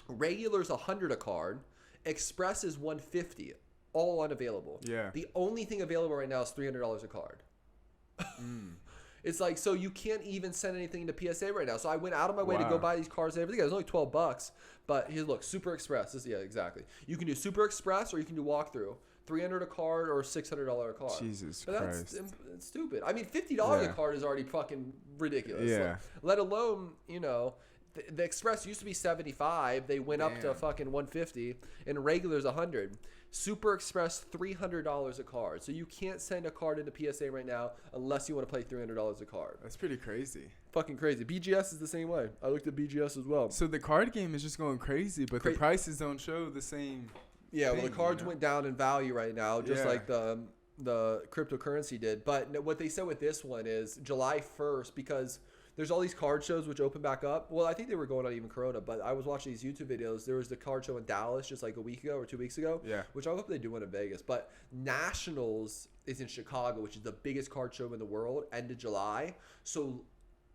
Regular is $100 a card. Express is $150. All unavailable. Yeah. The only thing available right now is $300 a card. It's like, so you can't even send anything to PSA right now. So I went out of my way to go buy these cards and everything. It was only $12, but here, look, Super Express. Exactly. You can do Super Express or you can do walkthrough. $300 a card or $600 a card. Jesus Christ. That's stupid. I mean, $50 a card is already fucking ridiculous. Yeah. Like, let alone, the Express used to be $75. They went up to fucking $150, and regular's $100. Super Express, $300 a card. So you can't send a card into PSA right now unless you want to play $300 a card. That's pretty crazy. Fucking crazy. BGS is the same way. I looked at BGS as well. So the card game is just going crazy, but the prices don't show the same. Yeah, well, the cards went down in value right now, just like the cryptocurrency did. But what they said with this one is July 1st, because there's all these card shows which open back up. Well, I think they were going on even Corona, but I was watching these YouTube videos. There was the card show in Dallas just like a week ago or 2 weeks ago, which I hope they do one in Vegas. But Nationals is in Chicago, which is the biggest card show in the world, end of July. So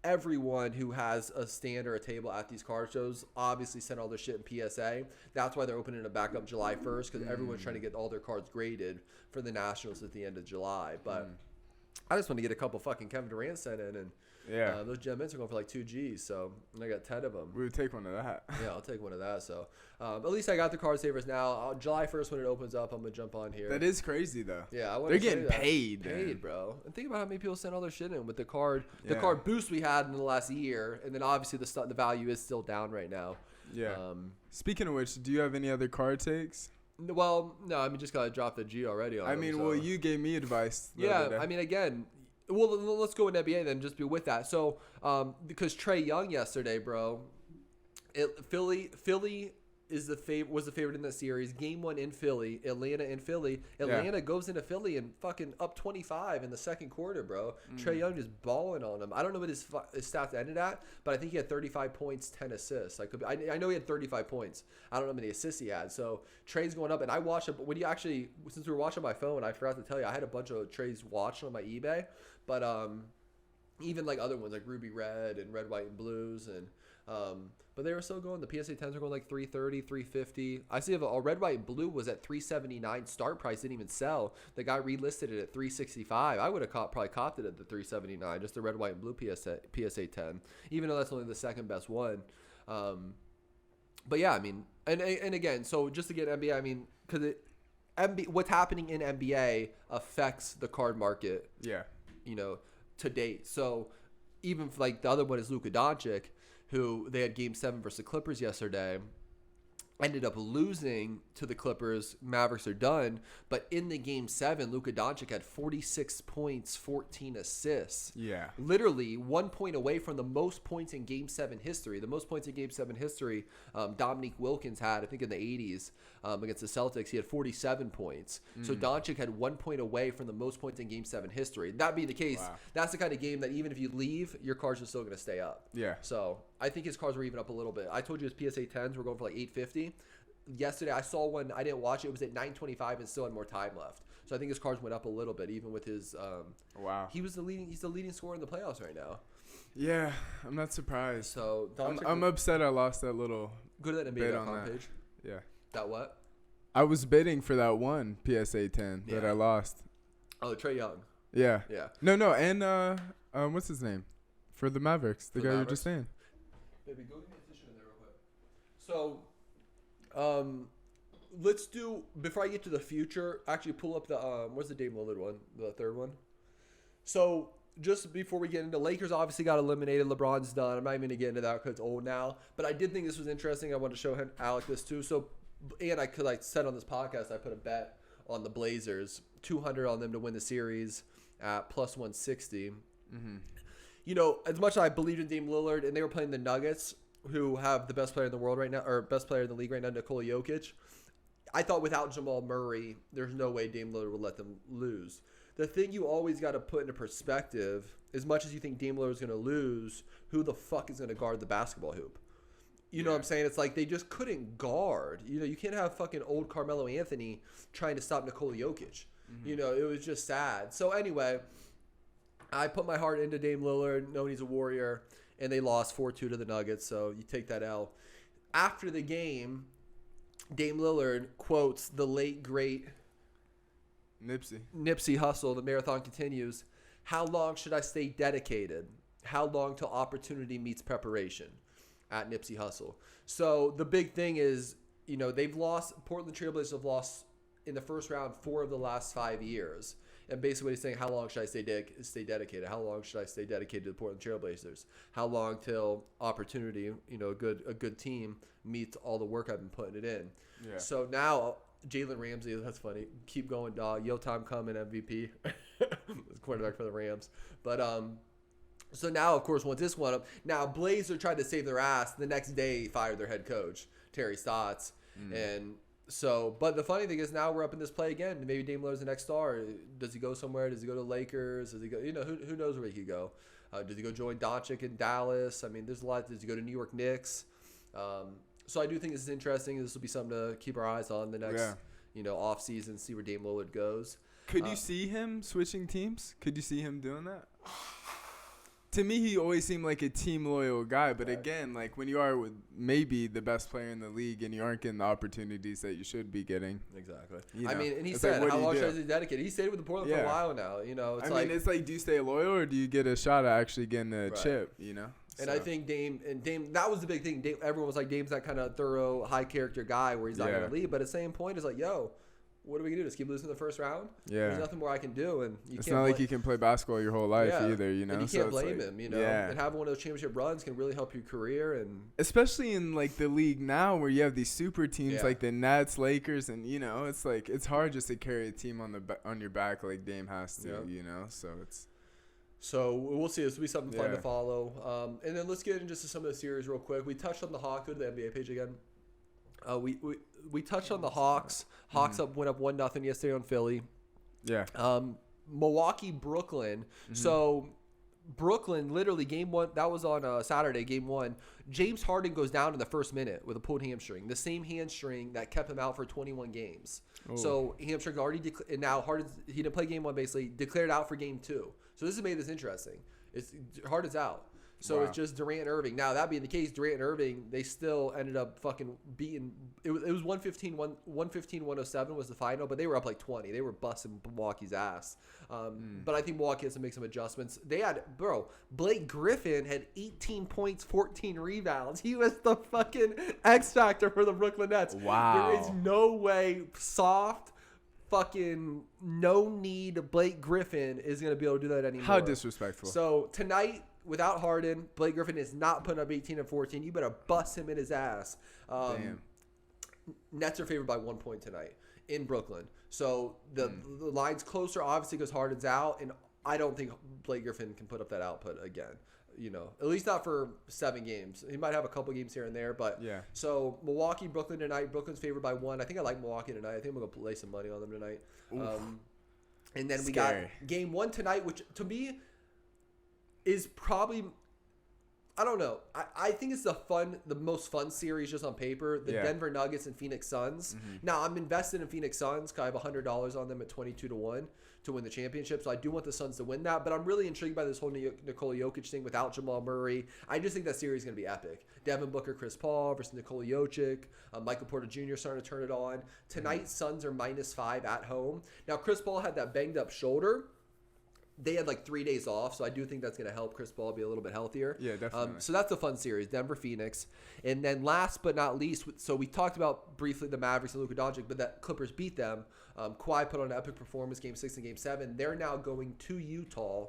everyone who has a stand or a table at these card shows obviously sent all their shit in PSA. That's why they're opening it back up July 1st, because everyone's trying to get all their cards graded for the Nationals at the end of July. But I just want to get a couple fucking Kevin Durant sent in, and those gem mints are going for like 2 G's, so and I got 10 of them. We would take one of that. Yeah, I'll take one of that. So at least I got the card savers now. July 1st when it opens up, I'm gonna jump on here. That is crazy though. Yeah, they're getting paid. Paid, bro. And think about how many people send all their shit in with the card boost we had in the last year, and then obviously the value is still down right now. Yeah. Speaking of which, do you have any other card takes? Well, no. I mean, just gotta drop the G already on them, well, you gave me advice. I mean, again. Well, let's go in NBA then, just be with that. So, because Trae Young yesterday, bro, Philly was the favorite in the series. Game 1 in Philly, Atlanta in Philly. Atlanta goes into Philly and fucking up 25 in the second quarter, bro. Trae Young just balling on him. I don't know what his stats ended at, but I think he had 35 points, 10 assists. I know he had 35 points. I don't know how many assists he had. So Trae's going up, and I watched it. But since we were watching on my phone, I forgot to tell you, I had a bunch of Trae's watched on my eBay, but even like other ones like Ruby Red and Red, White, and Blues, and but they were still going. The PSA 10s were going like 330, 350. I see a Red, White, and Blue was at 379 start price, didn't even sell. The guy relisted it at 365. I would have probably copped it at the 379, just the Red, White, and Blue PSA 10, even though that's only the second best one. But yeah, I mean, and again, so just to get NBA, I mean, because what's happening in NBA affects the card market. Yeah. To date. So even like the other one is Luka Doncic, who they had Game 7 versus the Clippers yesterday, ended up losing to the Clippers. Mavericks are done. But in the Game 7, Luka Doncic had 46 points, 14 assists. Yeah. Literally 1 point away from the most points in Game 7 history. The most points in Game 7 history, Dominique Wilkins had, I think in the 80s, against the Celtics. He had 47 points. So Doncic had 1 point away from the most points in Game 7 history. That being the case, that's the kind of game that even if you leave, your cards are still going to stay up. Yeah. So I think his cards were even up a little bit. I told you his PSA 10s were going for like 850. Yesterday I saw one. I didn't watch it. It was at 925 and still had more time left. So I think his cards went up a little bit, even with his. Wow. He's the leading scorer in the playoffs right now. Yeah, I'm not surprised. So I'm upset I lost that little. Go to that NBA.com page. Yeah. That what? I was bidding for that one PSA 10 that I lost. Oh, Trae Young. Yeah. Yeah. No, and what's his name? For the Mavericks, the guy you were just saying. Baby, go get me a tissue in there real quick. So, let's do, before I get to the future, actually pull up the, what's the Damian Lillard one? The third one? So, just before we get into, Lakers obviously got eliminated. LeBron's done. I'm not even going to get into that because it's old now. But I did think this was interesting. I wanted to show Alec this too. So, and because I said on this podcast, I put a bet on the Blazers, 200 on them to win the series at plus 160. As much as I believed in Damian Lillard, and they were playing the Nuggets, who have the best player in the world right now, or best player in the league right now, Nikola Jokic, I thought without Jamal Murray, there's no way Damian Lillard would let them lose. The thing you always got to put into perspective, as much as you think Damian Lillard is going to lose, who the fuck is going to guard the basketball hoop? You know what I'm saying? It's like they just couldn't guard. You can't have fucking old Carmelo Anthony trying to stop Nikola Jokic. It was just sad. So anyway, I put my heart into Dame Lillard, knowing he's a Warrior, and they lost 4-2 to the Nuggets, so you take that L. After the game, Dame Lillard quotes the late, great Nipsey Hussle. The marathon continues. How long should I stay dedicated? How long till opportunity meets preparation? At Nipsey Hussle. So the big thing is, they've lost, Portland Trailblazers have lost in the first round 4 of the last 5 years. And basically what he's saying, how long should I stay dedicated? How long should I stay dedicated to the Portland Trailblazers? How long till opportunity, a good team meets all the work I've been putting it in? Yeah. So now Jalen Ramsey, that's funny. Keep going, dog. Yo, Tom Coming MVP. Quarterback for the Rams. But so now, of course, once this one up, now Blazer tried to save their ass. The next day, fired their head coach, Terry Stotts. And so, but the funny thing is now we're up in this play again. Maybe Dame Lillard's the next star. Does he go somewhere? Does he go to Lakers? Does he go? Who knows where he could go? Does he go join Doncic in Dallas? I mean, there's a lot. Does he go to New York Knicks? So I do think this is interesting. This will be something to keep our eyes on the next, off season. See where Dame Lillard goes. Could you see him switching teams? Could you see him doing that? To me, he always seemed like a team loyal guy. But again, like when you are with maybe the best player in the league and you aren't getting the opportunities that you should be getting. Exactly. I mean, and he said, how long should I stay dedicated? He stayed with the Portland for a while now. It's like, do you stay loyal or do you get a shot at actually getting a chip, And I think Dame, that was the big thing. Everyone was like, Dame's that kind of thorough, high character guy where he's not going to leave. But at the same point, it's like, yo, what are we going to do? Just keep losing the first round? Yeah. There's nothing more I can do. And it's not like you can play basketball your whole life either, And you can't blame him, And having one of those championship runs can really help your career. And especially in like the league now where you have these super teams like the Nets, Lakers, and, it's like it's hard just to carry a team on your back like Dame has to, So it's. So we'll see. This will be something fun to follow. And then let's get into some of the series real quick. We touched on the Hawk. Go to the NBA page again. We touched on the Hawks. Hawks went up 1-0 yesterday on Philly. Yeah. Milwaukee, Brooklyn. So Brooklyn, literally game one, that was on Saturday, game one. James Harden goes down in the first minute with a pulled hamstring, the same hamstring that kept him out for 21 games. Oh. So hamstring already and now he didn't play game one, basically declared out for game two. So this has made this interesting. Harden's out. So it's just Durant and Irving. Now, that being the case, Durant and Irving, they still ended up fucking beating. It was 115-107 was the final, but they were up like 20. They were busting Milwaukee's ass. But I think Milwaukee has to make some adjustments. Blake Griffin had 18 points, 14 rebounds. He was the fucking X factor for the Brooklyn Nets. Wow. There is no way soft, fucking no need Blake Griffin is going to be able to do that anymore. How disrespectful. So tonight, without Harden, Blake Griffin is not putting up 18 and 14. You better bust him in his ass. Damn. Nets are favored by 1 point tonight in Brooklyn. So the line's closer, obviously, because Harden's out. And I don't think Blake Griffin can put up that output again. At least not for 7 games. He might have a couple games here and there. But yeah. So Milwaukee, Brooklyn tonight. Brooklyn's favored by 1. I think I like Milwaukee tonight. I think I'm going to lay some money on them tonight. And then we got game 1 tonight, which to me is probably, I don't know. I think it's the most fun series just on paper. The Denver Nuggets and Phoenix Suns. Now, I'm invested in Phoenix Suns because I have $100 on them at 22-1 to win the championship. So I do want the Suns to win that. But I'm really intrigued by this whole Nikola Jokic thing without Jamal Murray. I just think that series is going to be epic. Devin Booker, Chris Paul versus Nikola Jokic. Michael Porter Jr. starting to turn it on. Tonight, Suns are -5 at home. Now, Chris Paul had that banged up shoulder. They had like 3 days off, so I do think that's going to help Chris Paul be a little bit healthier. Yeah, definitely. So that's a fun series, Denver, Phoenix. And then last but not least, so we talked about briefly the Mavericks and Luka Doncic, but that Clippers beat them. Kawhi put on an epic performance, Game 6 and Game 7. They're now going to Utah.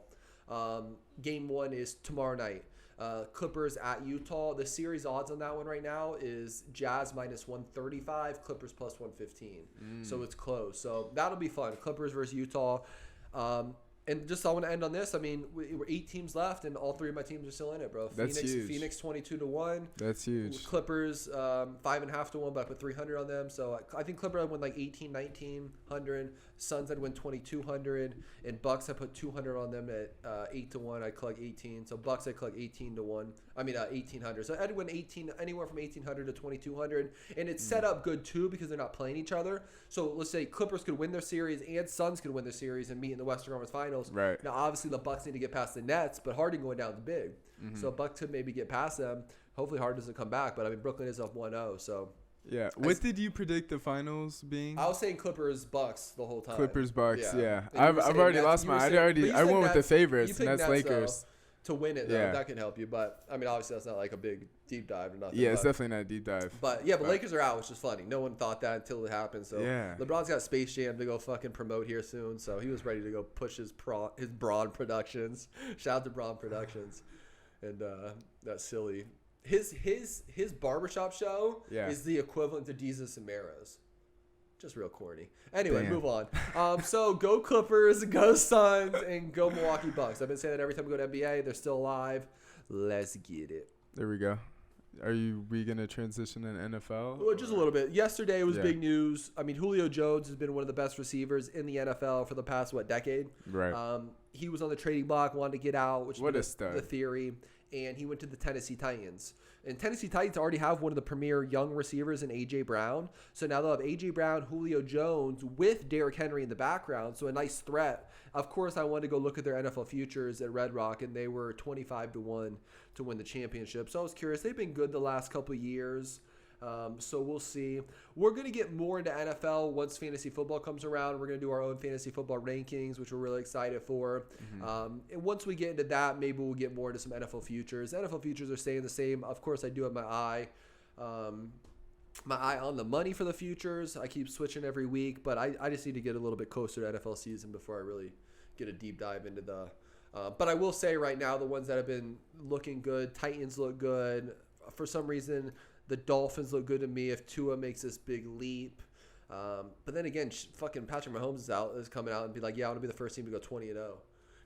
Game 1 is tomorrow night. Clippers at Utah. The series odds on that one right now is Jazz -135, Clippers +115. So it's close. So that'll be fun. Clippers versus Utah. And just I want to end on this. I mean, we're 8 teams left, and all 3 of my teams are still in it, bro. That's huge. Phoenix 22-1. That's huge. Clippers 5.5 to 1, but I put 300 on them. So I think Clippers would win like 18, 1900. Suns I'd win 2200, and Bucks I put 200 on them at 8 to 1. I collect 18. So Bucks I collect 18 to 1. I mean 1800. So I'd win 18 anywhere from 1800 to 2200, and it's set up good too because they're not playing each other. So let's say Clippers could win their series and Suns could win their series and meet in the Western Conference Finals. Right. Now obviously the Bucks need to get past the Nets, but Harden going down is big. So Bucks could maybe get past them. Hopefully Harden doesn't come back, but I mean Brooklyn is up 1-0. So. Yeah. What did you predict the finals being? I was saying Clippers Bucks the whole time. Clippers Bucks. Yeah. And I've already lost my. I went with the favorites. Nets Lakers. To win it, though, that can help you. But I mean, obviously, that's not like a big deep dive or nothing. Yeah, it's definitely not a deep dive. But yeah, but Lakers are out, which is funny. No one thought that until it happened. So yeah. LeBron's got Space Jam to go fucking promote here soon. So he was ready to go push his Braun Productions. Shout out to Braun Productions, and that's silly. His barbershop show is the equivalent to Jesus and Meros. Just real corny. Anyway, move on. So go Clippers, go Suns, and go Milwaukee Bucks. I've been saying that every time we go to NBA. They're still alive. Let's get it. There we go. We going to transition in NFL? Well, just a little bit. Yesterday was big news. I mean, Julio Jones has been one of the best receivers in the NFL for the past, decade? Right. He was on the trading block, wanted to get out, which was the theory. And he went to the Tennessee Titans. And Tennessee Titans already have one of the premier young receivers in A.J. Brown. So now they'll have A.J. Brown, Julio Jones with Derrick Henry in the background. So a nice threat. Of course, I wanted to go look at their NFL futures at Red Rock, and they were 25-1 to win the championship. So I was curious. They've been good the last couple of years. So we'll see. We're going to get more into NFL once fantasy football comes around. We're going to do our own fantasy football rankings, which we're really excited for. And once we get into that, maybe we'll get more into some NFL futures. NFL futures are staying the same. Of course, I do have my eye on the money for the futures. I keep switching every week, but I just need to get a little bit closer to NFL season before I really get a deep dive into the but I will say right now, the ones that have been looking good, Titans look good. For some reason, the Dolphins look good to me if Tua makes this big leap. But then again, fucking Patrick Mahomes is coming out and be like, yeah, I want to be the first team to go 20-0.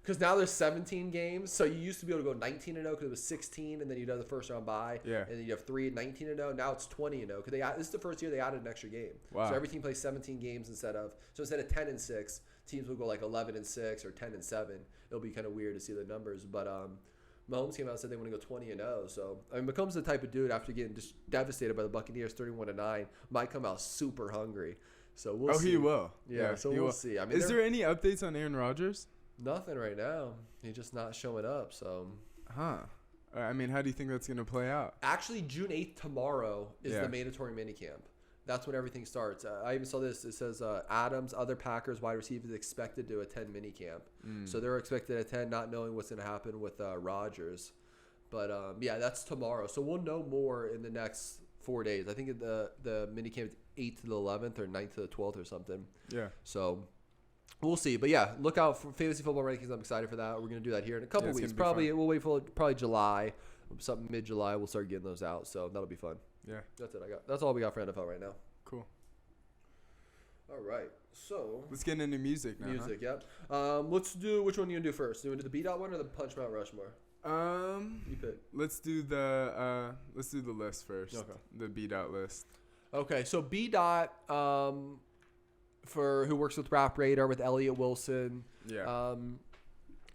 Because now there's 17 games. So you used to be able to go 19-0 because it was 16, and then you'd have the first round bye. Yeah. And then you have 3 19-0. Now it's 20-0 because this is the first year they added an extra game. Wow. So every team plays 17 games instead of 10-6, teams will go like 11-6 or 10-7. It'll be kind of weird to see the numbers, but Mahomes came out and said they want to go 20-0. So I mean, Mahomes is the type of dude after getting just devastated by the Buccaneers 31-9 might come out super hungry. So we'll see. He will. Yeah, so we'll see. I mean, is there any updates on Aaron Rodgers? Nothing right now. He's just not showing up. So, I mean, how do you think that's going to play out? Actually, June 8th tomorrow is the mandatory minicamp. That's when everything starts. I even saw this. It says Adams, other Packers wide receivers expected to attend minicamp. So they're expected to attend, not knowing what's going to happen with Rodgers. But yeah, that's tomorrow. So we'll know more in the next 4 days. I think the minicamp is 8th to the 11th or 9th to the 12th or something. Yeah. So we'll see. But yeah, look out for fantasy football rankings. I'm excited for that. We're going to do that here in a couple weeks. We'll wait for probably July, something mid-July. We'll start getting those out. So that'll be fun. Yeah. That's it. That's all we got for NFL right now. Cool. All right. So let's get into music now. Music, yep. Let's do, which one are you going to do first? Do you want to do the beat-out one or the Punch Mount Rushmore? You pick. Let's do the list first. Okay. The beat-out list. Okay. So B-Dot, for who works with Rap Radar with Elliott Wilson. Yeah.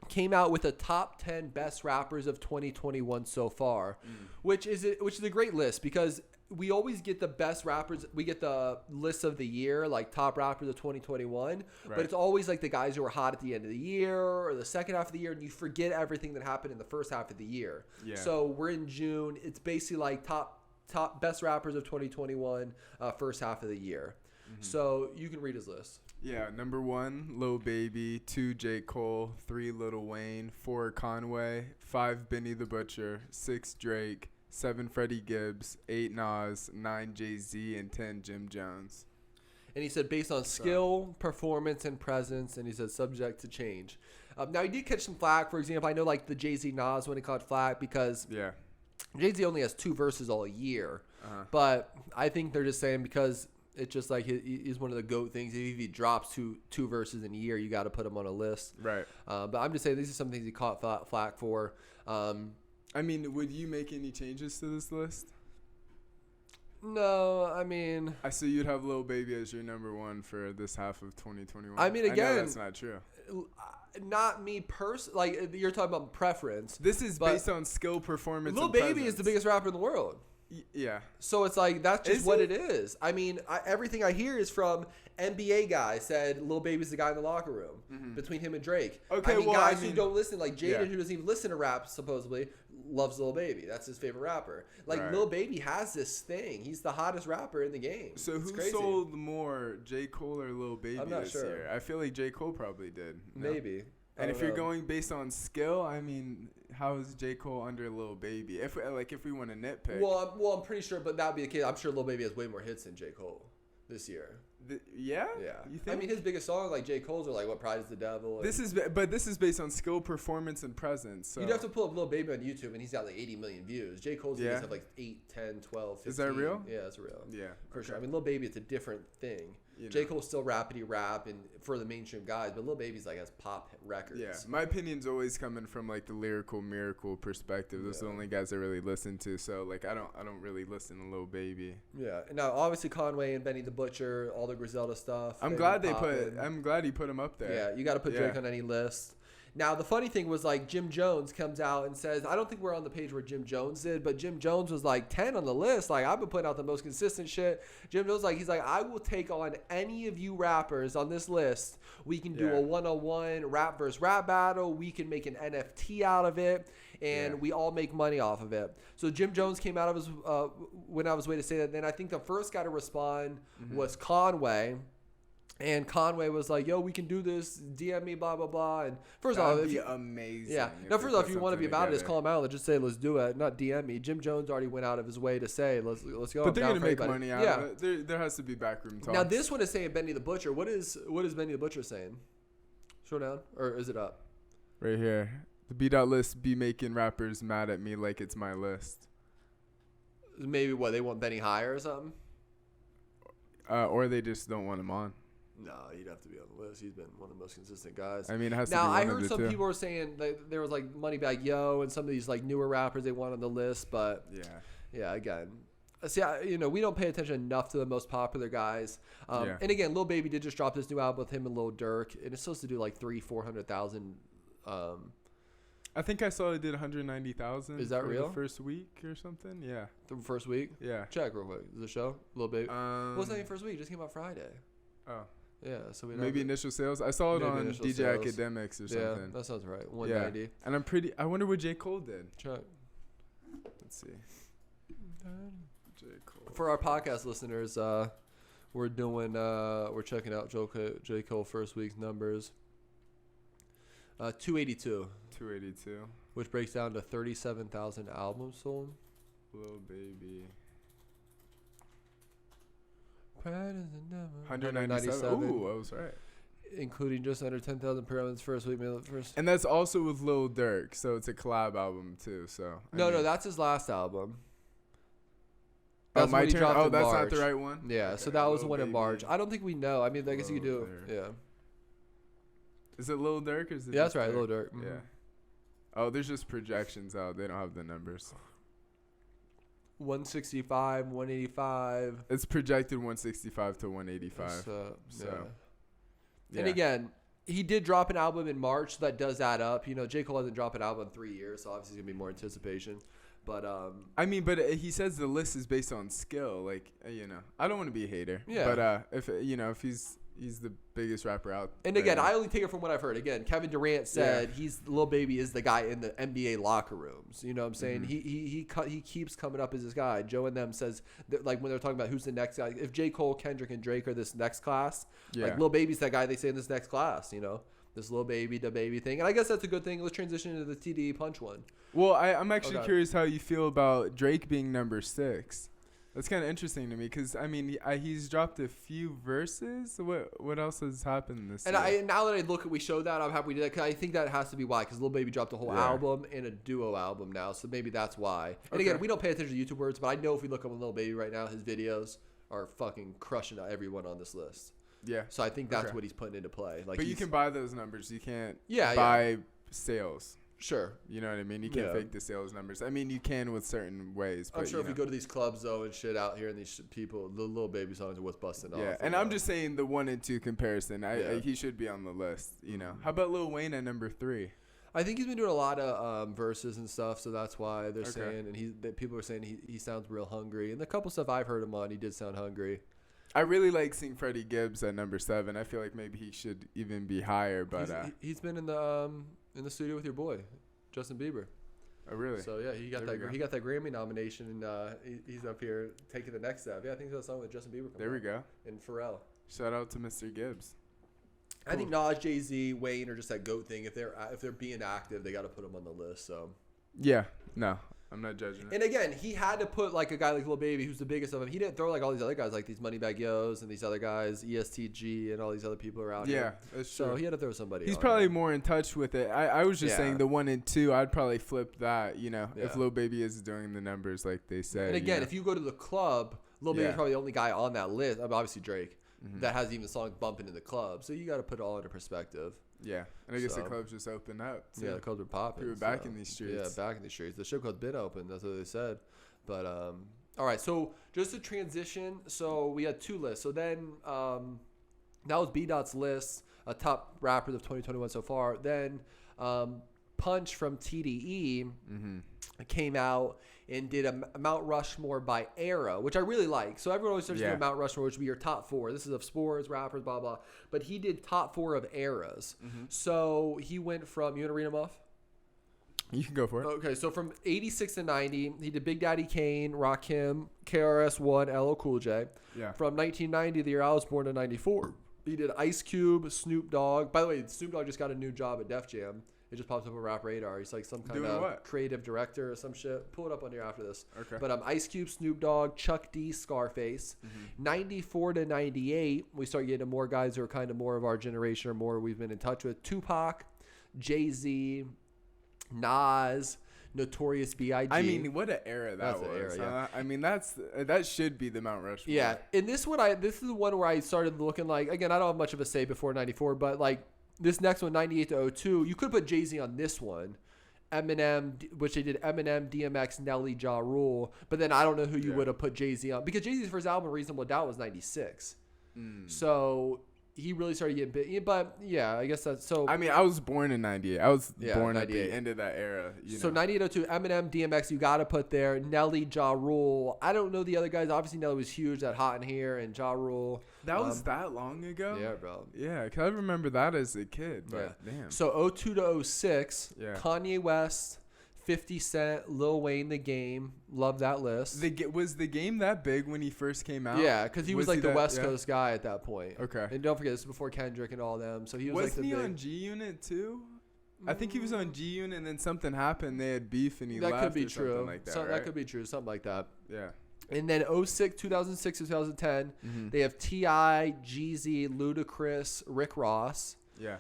Came out with a top 10 best rappers of 2021 so far, which is a great list because we always get the best rappers. We get the list of the year, like top rappers of 2021, but it's always like the guys who were hot at the end of the year or the second half of the year, and you forget everything that happened in the first half of the year. Yeah. So we're in June. It's basically like top best rappers of 2021, first half of the year. So you can read his list. Yeah, number 1, Lil Baby. 2, J. Cole. 3, Lil Wayne. 4, Conway. 5, Benny the Butcher. 6, Drake. 7, Freddie Gibbs. 8, Nas. 9, Jay-Z. And 10, Jim Jones. And he said based on skill, performance, and presence, and he said subject to change. Now, he did catch some flack. For example, I know like the Jay-Z Nas when he caught flack because Jay-Z only has 2 verses all year. But I think they're just saying because it's just like he's one of the GOAT things. If he drops two verses in a year, you got to put him on a list. Right. But I'm just saying these are some things he caught flack for. I mean, would you make any changes to this list? No, I mean. I see you'd have Lil Baby as your number 1 for this half of 2021. I mean, again. I know that's not true. Not me personally. Like, you're talking about preference. This is based on skill, performance, Lil Baby is the biggest rapper in the world. Yeah. So it's like that's just what it is. I mean, everything I hear is from NBA guys said Lil Baby's the guy in the locker room between him and Drake. Okay, guys who don't listen, like Jaden, who doesn't even listen to rap, supposedly loves Lil Baby. That's his favorite rapper. Like Lil Baby has this thing. He's the hottest rapper in the game. So who sold more, J. Cole or Lil Baby I'm not this sure. year? I feel like J. Cole probably did. No? Maybe. And if you're going based on skill, I mean, how is J. Cole under Lil Baby? If we want to nitpick. Well, I'm pretty sure, but that'd be the case. I'm sure Lil Baby has way more hits than J. Cole this year. Yeah. You think? I mean, his biggest songs like J. Cole's are like "What Pride Is the Devil." This is based on skill, performance, and presence. So. You'd have to pull up Lil Baby on YouTube, and he's got like 80 million views. J. Cole's videos have like 8, 10, 12, 15. Is that real? Yeah, that's real. Yeah, for sure. I mean, Lil Baby, it's a different thing. J. Cole's still rappity rap and for the mainstream guys, but Lil Baby's like has pop records. Yeah, my opinion's always coming from like the lyrical miracle perspective. Those are the only guys I really listen to. So like I don't really listen to Lil Baby. Yeah, and now obviously Conway and Benny the Butcher, all the Griselda stuff. I'm glad he put him up there. Yeah, you got to put Drake on any list. Now, the funny thing was, like, Jim Jones comes out and says, I don't think we're on the page where Jim Jones did, but Jim Jones was, like, 10 on the list. Like, I've been putting out the most consistent shit. Jim Jones, he's like, I will take on any of you rappers on this list. We can do a one-on-one rap versus rap battle. We can make an NFT out of it, and we all make money off of it. So Jim Jones came out of his went out of his way to say that. Then I think the first guy to respond was Conway. And Conway was like, yo, we can do this. DM me, blah, blah, blah. And first off, that'd be amazing. Yeah. Now, first off, if you want to be about it, just call him out. Just say, let's do it. Not DM me. Jim Jones already went out of his way to say, let's go. But they're going to make money out of it. There has to be backroom talks. Now, this one is saying Benny the Butcher. What is Benny the Butcher saying? Scroll down. Or is it up? Right here. The beat-out list be making rappers mad at me like it's my list. Maybe, they want Benny higher or something? Or they just don't want him on. No, he'd have to be on the list. He's been one of the most consistent guys. I mean, it has now, to be I one of heard the some two. people were saying that there was like Moneybagg Yo and some of these like newer rappers they want on the list, but yeah, again. See, we don't pay attention enough to the most popular guys. And again, Lil Baby did just drop this new album with him and Lil Durk, and it's supposed to do like 400,000. I think I saw it did 190,000. Is that for real? The first week or something? Yeah. The first week? Yeah. Check real quick. Is the show Lil Baby? What's that first week? It just came out Friday. Oh. Yeah, so we maybe initial sales. I saw it on DJ sales. Academics or something. Yeah, that sounds right. 190. Yeah. And I wonder what J. Cole did. Check. Let's see. J. Cole. For our podcast listeners, we're checking out J. Cole first week's numbers. 282. 282. Which breaks down to 37,000 albums sold. Lil Baby. 197. Ooh, I was right. Including just under 10,000 per album first week. And that's also with Lil Durk, so it's a collab album too. So no, that's his last album. That's my turn. Oh, that's March. not the right one. Yeah, okay, so that was the Lil one in Baby. March. I don't think we know. I mean, I guess you could do. Durk. Yeah. Is it Lil Durk or is it? Yeah, that's just right, Durk? Lil Durk. Mm-hmm. Yeah. Oh, there's just projections out. They don't have the numbers. 165, 185. It's projected 165 to 185. Yeah. Yeah. And again, he did drop an album in March, so that does add up. J. Cole hasn't dropped an album in 3 years, so obviously there's gonna be more anticipation. But I mean, but he says the list is based on skill. Like, I don't want to be a hater. Yeah. But if he's the biggest rapper out. And again, I only take it from what I've heard. Again, Kevin Durant said Lil Baby is the guy in the NBA locker rooms. You know what I'm saying? Mm-hmm. He keeps coming up as this guy. Joe and them says that, like, when they're talking about who's the next guy, if J. Cole, Kendrick, and Drake are this next class, like Lil Baby's that guy they say in this next class. This Lil Baby, the baby thing. And I guess that's a good thing. Let's transition into the TDE Punch one. Well, I'm actually curious how you feel about Drake being number 6. That's kind of interesting to me because, I mean, he's dropped a few verses. What else has happened this year? Now that I look at we showed that, I'm happy we did that because I think that has to be why, because Lil Baby dropped a whole album and a duo album now, so maybe that's why. And again, we don't pay attention to YouTube words, but I know if we look up on Lil Baby right now, his videos are fucking crushing everyone on this list. Yeah. So I think that's what he's putting into play. Like, but you can buy those numbers. You can't buy sales. Sure. You know what I mean? You can't fake the sales numbers. I mean, you can with certain ways. But I'm sure if you go to these clubs, though, and shit out here, and these people, the Lil Baby songs are what's busting off. Yeah, and I'm just saying the 1 and 2 comparison. He should be on the list, How about Lil Wayne at number 3? I think he's been doing a lot of verses and stuff, so that's why they're saying, and people are saying he sounds real hungry. And the couple stuff I've heard him on, he did sound hungry. I really like seeing Freddie Gibbs at number 7. I feel like maybe he should even be higher, but he's been in the studio with your boy, Justin Bieber. Oh, really? So yeah, he got that Grammy nomination, and he's up here taking the next step. Yeah, I think that's a song with Justin Bieber. There we go. And Pharrell. Shout out to Mr. Gibbs. Cool. I think Nas, Jay-Z, Wayne are just that GOAT thing. If they're being active, they got to put them on the list. So. Yeah. No. I'm not judging it. And again, he had to put like a guy like Lil Baby, who's the biggest of them. He didn't throw like all these other guys, like these Moneybagg Yos and these other guys, ESTG and all these other people around here. Yeah, that's true. So he had to throw somebody. He's probably more in touch with it. I was just saying the 1 and 2, I'd probably flip that, if Lil Baby is doing the numbers like they say. And again, if you go to the club, Lil Baby's probably the only guy on that list. I mean, obviously Drake. That has even songs bumping in the club. So you got to put it all into perspective. Yeah. And I guess the clubs just opened up. Yeah, the clubs are popping. We were back in these streets. Yeah, back in these streets. The strip club's been open. That's what they said. But, all right. So just to transition. So we had 2 lists. So then that was B-Dot's list, top rappers of 2021 so far. Then Punch from TDE came out and did a Mount Rushmore by era, which I really like. So everyone always starts doing Mount Rushmore, which would be your top 4. This is of sports, rappers, blah, blah. But he did top 4 of eras. So he went from, you want to read them off? You can go for it. Okay, so from 86 to 90, he did Big Daddy Kane, Rakim, KRS-One, LL Cool J. Yeah. From 1990, the year I was born, to 94, he did Ice Cube, Snoop Dogg. By the way, Snoop Dogg just got a new job at Def Jam. It just pops up on Rap Radar. He's like some kind of creative director or some shit. Pull it up on here after this. Okay. But Ice Cube, Snoop Dogg, Chuck D, Scarface. 94 to 98, we start getting more guys who are kind of more of our generation or more we've been in touch with. Tupac, Jay-Z, Nas, Notorious B.I.G. I mean, what an era that was. An era, I mean, that should be the Mount Rushmore. Yeah, and this is the one where I started looking like, again, I don't have much of a say before 94, but like this next one, 98 to 02, you could put Jay-Z on this one. Eminem, which they did Eminem, DMX, Nelly, Ja Rule, but then I don't know who you would have put Jay-Z on, because Jay-Z's first album, Reasonable Doubt, was 96. So he really started getting big, but yeah, I guess that's so. I mean, I was born in 98. I was born 98. At the end of that era. So 98, 02, Eminem, DMX, you got to put there. Nelly, Ja Rule. I don't know the other guys. Obviously, Nelly was huge, that Hot in Here, and Ja Rule. That was that long ago? Yeah, bro. Yeah, because I remember that as a kid, but damn. So 02 to 06, Kanye West, 50 Cent, Lil Wayne, The Game. Love that list. Was The Game that big when he first came out? Yeah, because he was like the West Coast guy at that point. Okay. And don't forget, this is before Kendrick and all them. So he was Wasn't he on G Unit too? I think he was on G Unit, and then something happened. They had beef, and he left. That could be or true. Something like that, right? That could be true. Something like that. Yeah. And then 2006 to 2010, they have T.I., Jeezy, Ludacris, Rick Ross. Yeah.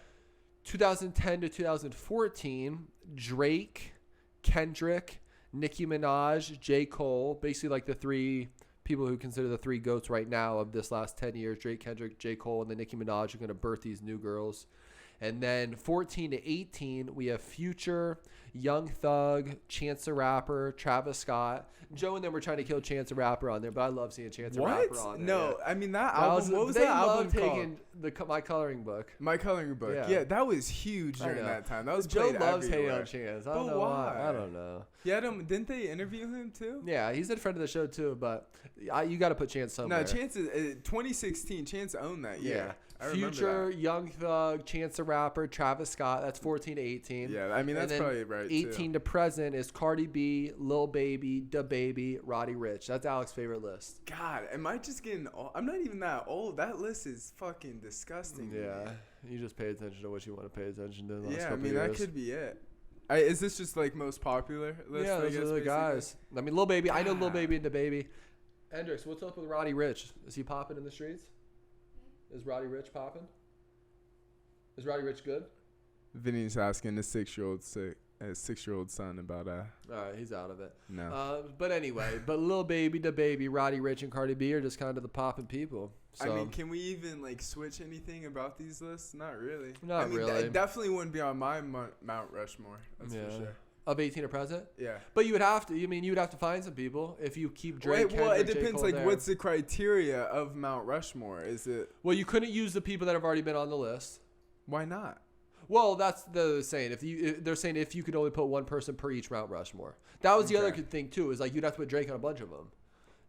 2010 to 2014, Drake, Kendrick, Nicki Minaj, J. Cole. Basically like the three people who consider the three GOATs right now of this last 10 years. Drake, Kendrick, J. Cole, and then Nicki Minaj are going to birth these new girls. And then 14 to 18, we have Future, Young Thug, Chance the Rapper, Travis Scott. Joe and them were trying to kill Chance the Rapper on there, but I love seeing Chance the Rapper on there. No, I mean that album. What was that album called? My Coloring Book. My Coloring Book. Yeah, that was huge during that time. That was Joe played loves everywhere. hating on Chance. I don't know why. I don't know. Yeah, didn't they interview him too? Yeah, he's a friend of the show too, but you got to put Chance somewhere. No, Chance is 2016. Chance owned that year. Yeah. Future, Young Thug, Chance the Rapper, Travis Scott. That's 14 to 18. Yeah, I mean, that's probably right, 18 to present is Cardi B, Lil Baby, DaBaby, Roddy Ricch. That's Alex's favorite list. God, am I just getting old? I'm not even that old. That list is fucking disgusting. Yeah, you just pay attention to what you want to pay attention to. Yeah, I mean, that could be it. Is this just like most popular list? Yeah, those are the guys. I mean, Lil Baby. I know Lil Baby and DaBaby. Hendrix, what's up with Roddy Ricch? Is he popping in the streets? Is Roddy Ricch popping? Is Roddy Ricch good? Vinny's asking his 6-year-old son about All right, he's out of it. No. But anyway, Lil Baby, DaBaby, Roddy Ricch, and Cardi B are just kind of the popping people. So. I mean, can we even like switch anything about these lists? Not really. Not really. It definitely wouldn't be on my Mount Rushmore. That's for sure. Of 18 to present? Yeah. But you would have to. You would have to find some people if you keep Drake. Well, it depends. J. Cole Like, there. what's the criteria of Mount Rushmore? Is it? Well, you couldn't use the people that have already been on the list. Why not? Well, that's the saying. They're saying if you could only put one person per each Mount Rushmore. That was the other good thing too. Is like you'd have to put Drake on a bunch of them.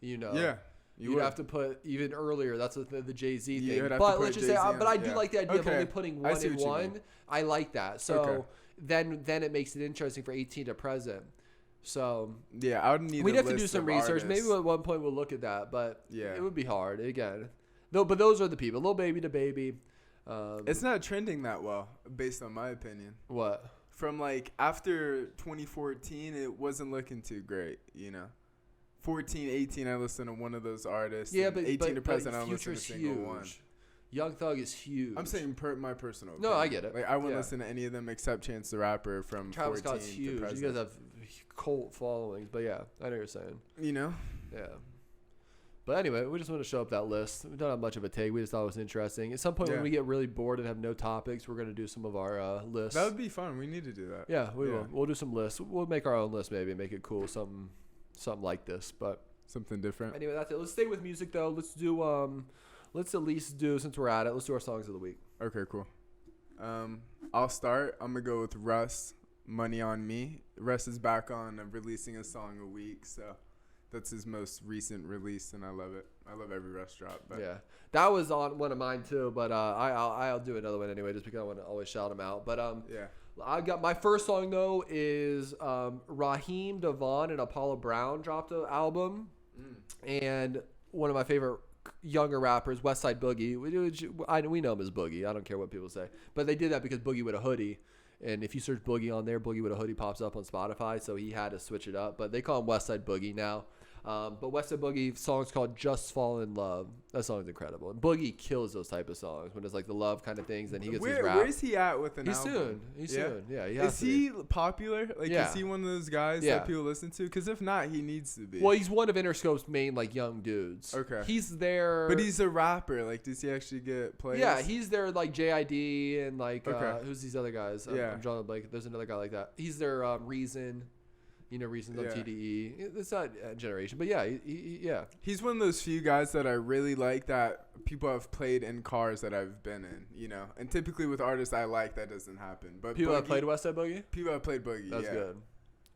You know. Yeah. You'd have to put even earlier. That's the Jay-Z thing. But let's just say, but I do like the idea of only putting one in one. I like that. So then it makes it interesting for 18 to present. So yeah, I would need. We'd have to do some research. Maybe at one point we'll look at that, but it would be hard again. Though, but those are the people. Lil Baby, DaBaby. It's not trending that well, based on my opinion. What? From like after 2014, it wasn't looking too great. 14, 18, I listened to one of those artists. Yeah, but 18 to present, I Future's listened to a single one. Young Thug is huge. I'm saying my personal opinion. No, I get it. Like I wouldn't listen to any of them except Chance the Rapper from Travis 14 Scott's to huge. present. You guys have cult followings, but yeah, I know what you're saying. Yeah. But anyway, we just want to show up that list. We don't have much of a take. We just thought it was interesting. At some point when we get really bored and have no topics, we're going to do some of our lists. That would be fun. We need to do that. Yeah, we will. We'll do some lists. We'll make our own list maybe and make it cool. Something like this, but something different. Anyway, that's it. Let's stay with music though. Let's do let's at least do, since we're at it, let's do our songs of the week. Okay, cool. I'll start. I'm going to go with Russ, Money on Me. Russ is back on releasing a song a week, so that's his most recent release, and I love it. I love every Russ drop. But. Yeah, that was on one of mine too, but I'll do another one anyway, just because I want to always shout him out. But I got my first song though is Raheem DeVaughn and Apollo Brown dropped an album, and one of my favorite younger rappers, Westside Boogie. We know him as Boogie. I don't care what people say, but they did that because Boogie with a hoodie. And if you search Boogie on there, Boogie with a hoodie pops up on Spotify, so he had to switch it up. But they call him Westside Boogie now. But West Side Boogie song's called Just Fall in Love. That song's incredible. And Boogie kills those type of songs when it's like the love kind of things. Then he gets his rap. Where's he at with an album? He's soon. Yeah, is he popular? Like, Yeah. is he one of those guys that people listen to? Because if not, he needs to be. Well, he's one of Interscope's main like young dudes. Okay. He's there. But he's a rapper. Like, does he actually get plays? Yeah, he's there like JID and like who's these other guys? I'm drawing a blank. There's another guy like that. He's their Reason. You know, Reason's on TDE. It's not a generation, but yeah, he's one of those few guys that I really like that people have played in cars that I've been in, you know. And typically with artists I like, that doesn't happen. But people that played West Side Boogie? People that played Boogie, That's good.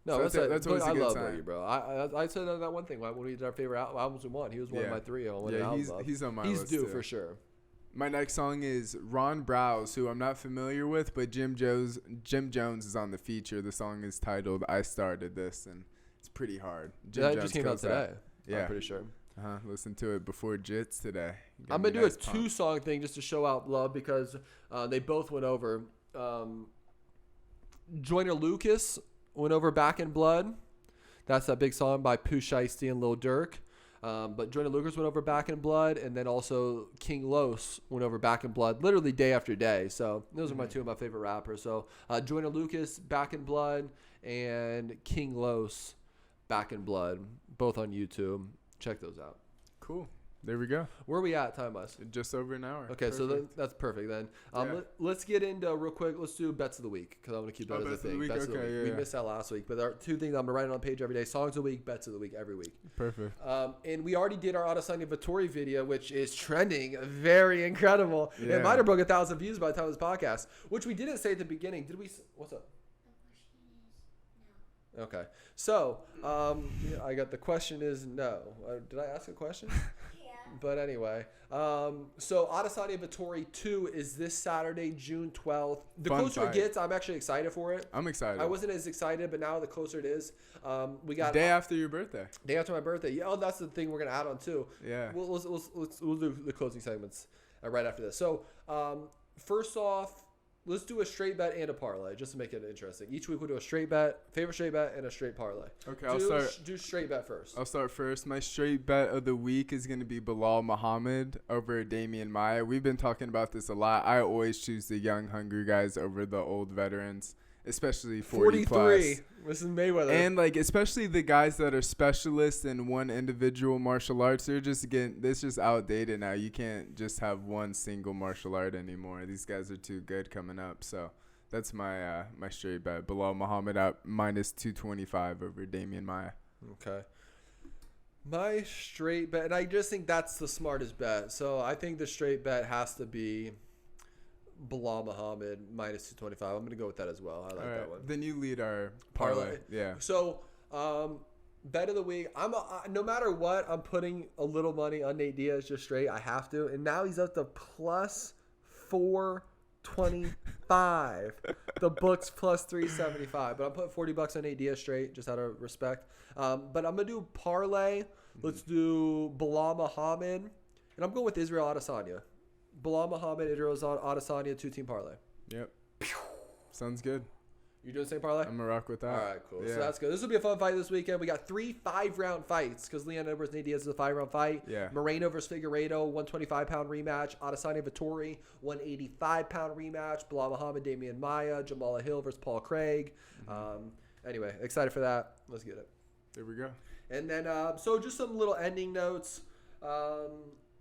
No, so that's always a good love sign. Boogie, bro. I said that one thing when we did our favorite albums we won. He was one of my three. He's on my list. He's due too. for sure. My next song is Ron Browse, who I'm not familiar with, but Jim Jones is on the feature. The song is titled "I Started This," and it's pretty hard. That just came out today. Yeah, I'm pretty sure. Listen to it before Jits today. I'm gonna do a 2-song thing just to show out love because they both went over. Joyner Lucas went over Back in Blood. That's that big song by Pooh Shiesty and Lil Durk. But Joyner Lucas went over Back in Blood, and then also King Los went over Back in Blood, literally day after day. So those are two of my favorite rappers. So Joyner Lucas, Back in Blood, and King Los, Back in Blood, both on YouTube. Check those out. Cool. There we go. Where are we at time-wise? Just over an hour. Okay, so that's perfect then. Let's get into real quick. Let's do bets of the week because I want to keep that as a thing. Bets of the week. We missed that last week, but there are two things I'm gonna write it on the page every day: songs of the week, bets of the week every week. Perfect. And we already did our Adesanya Vettori video, which is trending, very incredible. Yeah. It might have broke 1,000 views by the time of this podcast, which we didn't say at the beginning. Did we? What's up? Okay, so I got the question is no. Did I ask a question? But anyway, so Adesanya Vettori 2 is this Saturday, June 12th. The closer it gets, I'm actually excited for it. I'm excited. I wasn't as excited, but now the closer it is, we got day after your birthday. Day after my birthday. Yeah, that's the thing we're gonna add on too. Yeah. We'll do the closing segments right after this. So first off, let's do a straight bet and a parlay just to make it interesting. Each week we'll do a straight bet, favorite straight bet, and a straight parlay. Okay, I'll start. Do straight bet first. I'll start first. My straight bet of the week is going to be Bilal Muhammad over Damian Maia. We've been talking about this a lot. I always choose the young, hungry guys over the old veterans, especially 40 plus. This is Mayweather. And like especially the guys that are specialists in one individual martial arts, this just outdated now. You can't just have one single martial art anymore. These guys are too good coming up. So that's my my straight bet. Bilal Muhammad at minus 225 over Damian Maia. Okay. My straight bet, and I just think that's the smartest bet. So I think the straight bet has to be Bilal Muhammad minus 225. I'm going to go with that as well. I like that one. Then you lead our parlay. Yeah. So, bet of the week. No matter what, I'm putting a little money on Nate Diaz just straight. I have to. And now he's up to plus 425. The book's plus 375. But I'm putting $40 on Nate Diaz straight just out of respect. But I'm going to do parlay. Let's do Bilal Muhammad. And I'm going with Israel Adesanya. Bilal Muhammad, Israel Adesanya, 2-team parlay. Yep. Sounds good. You doing the same parlay? I'm going to rock with that. All right, cool. Yeah. So that's good. This will be a fun fight this weekend. We got 3 5-round fights because Leon Edwards Nate Diaz is a 5-round fight. Yeah. Moreno versus Figueiredo, 125-pound rematch. Adesanya Vettori, 185-pound rematch. Bilal Muhammad, Damian Maia. Jamala Hill versus Paul Craig. Anyway, excited for that. Let's get it. There we go. And then, so just some little ending notes.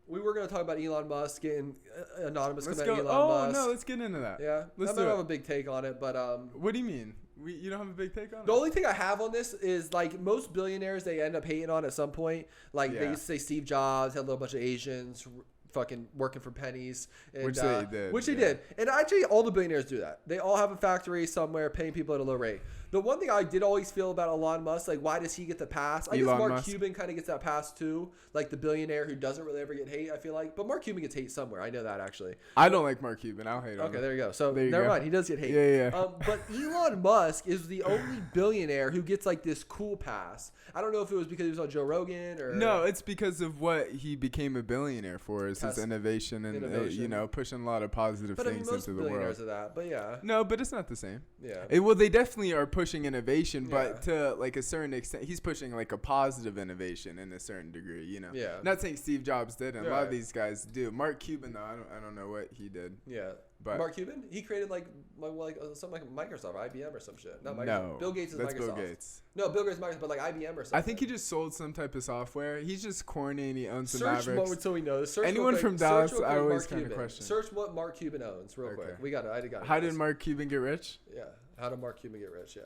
We were going to talk about Elon Musk getting anonymous. Let's go. go. Musk. No, let's get into that. Yeah. I don't have a big take on it, but what do you mean? You don't have a big take on it? The only thing I have on this is like most billionaires they end up hating on at some point. Like they used to say Steve Jobs had a little bunch of Asians fucking working for pennies. And, which they did. Which they did. And actually all the billionaires do that. They all have a factory somewhere paying people at a low rate. The one thing I did always feel about Elon Musk, like why does he get the pass? I guess Mark Cuban kind of gets that pass too, like the billionaire who doesn't really ever get hate, I feel like. But Mark Cuban gets hate somewhere. I know that actually. I don't like Mark Cuban. I'll hate him. Okay, there you go. So never mind. He does get hate. Yeah. But Elon Musk is the only billionaire who gets like this cool pass. I don't know if it was because he was on Joe Rogan or... No, it's because of what he became a billionaire for is his innovation and, pushing a lot of positive things into the world. Of that, but yeah. No, but it's not the same. Yeah. Well, they definitely are pushing pushing innovation, but to like a certain extent, he's pushing like a positive innovation in a certain degree, you know. Yeah. Not saying Steve Jobs didn't. A lot Right. of these guys do. Mark Cuban, though, I don't know what he did. Yeah. But Mark Cuban, he created something like Microsoft, or IBM or some shit. Not Microsoft. No, Bill Gates is that's Microsoft. Bill Gates. No, Bill Gates is Microsoft, but like IBM or something. I think he just sold some type of software. He's just corny and he owns the Search Mavericks. until we know. Search Anyone real quick. from Dallas, Search real I quick, always Mark kind of Cuban. question. Search what Mark Cuban owns real quick. We got it. I got it. How did Mark Cuban get rich? Yeah. How did Mark Cuban get rich? Yeah.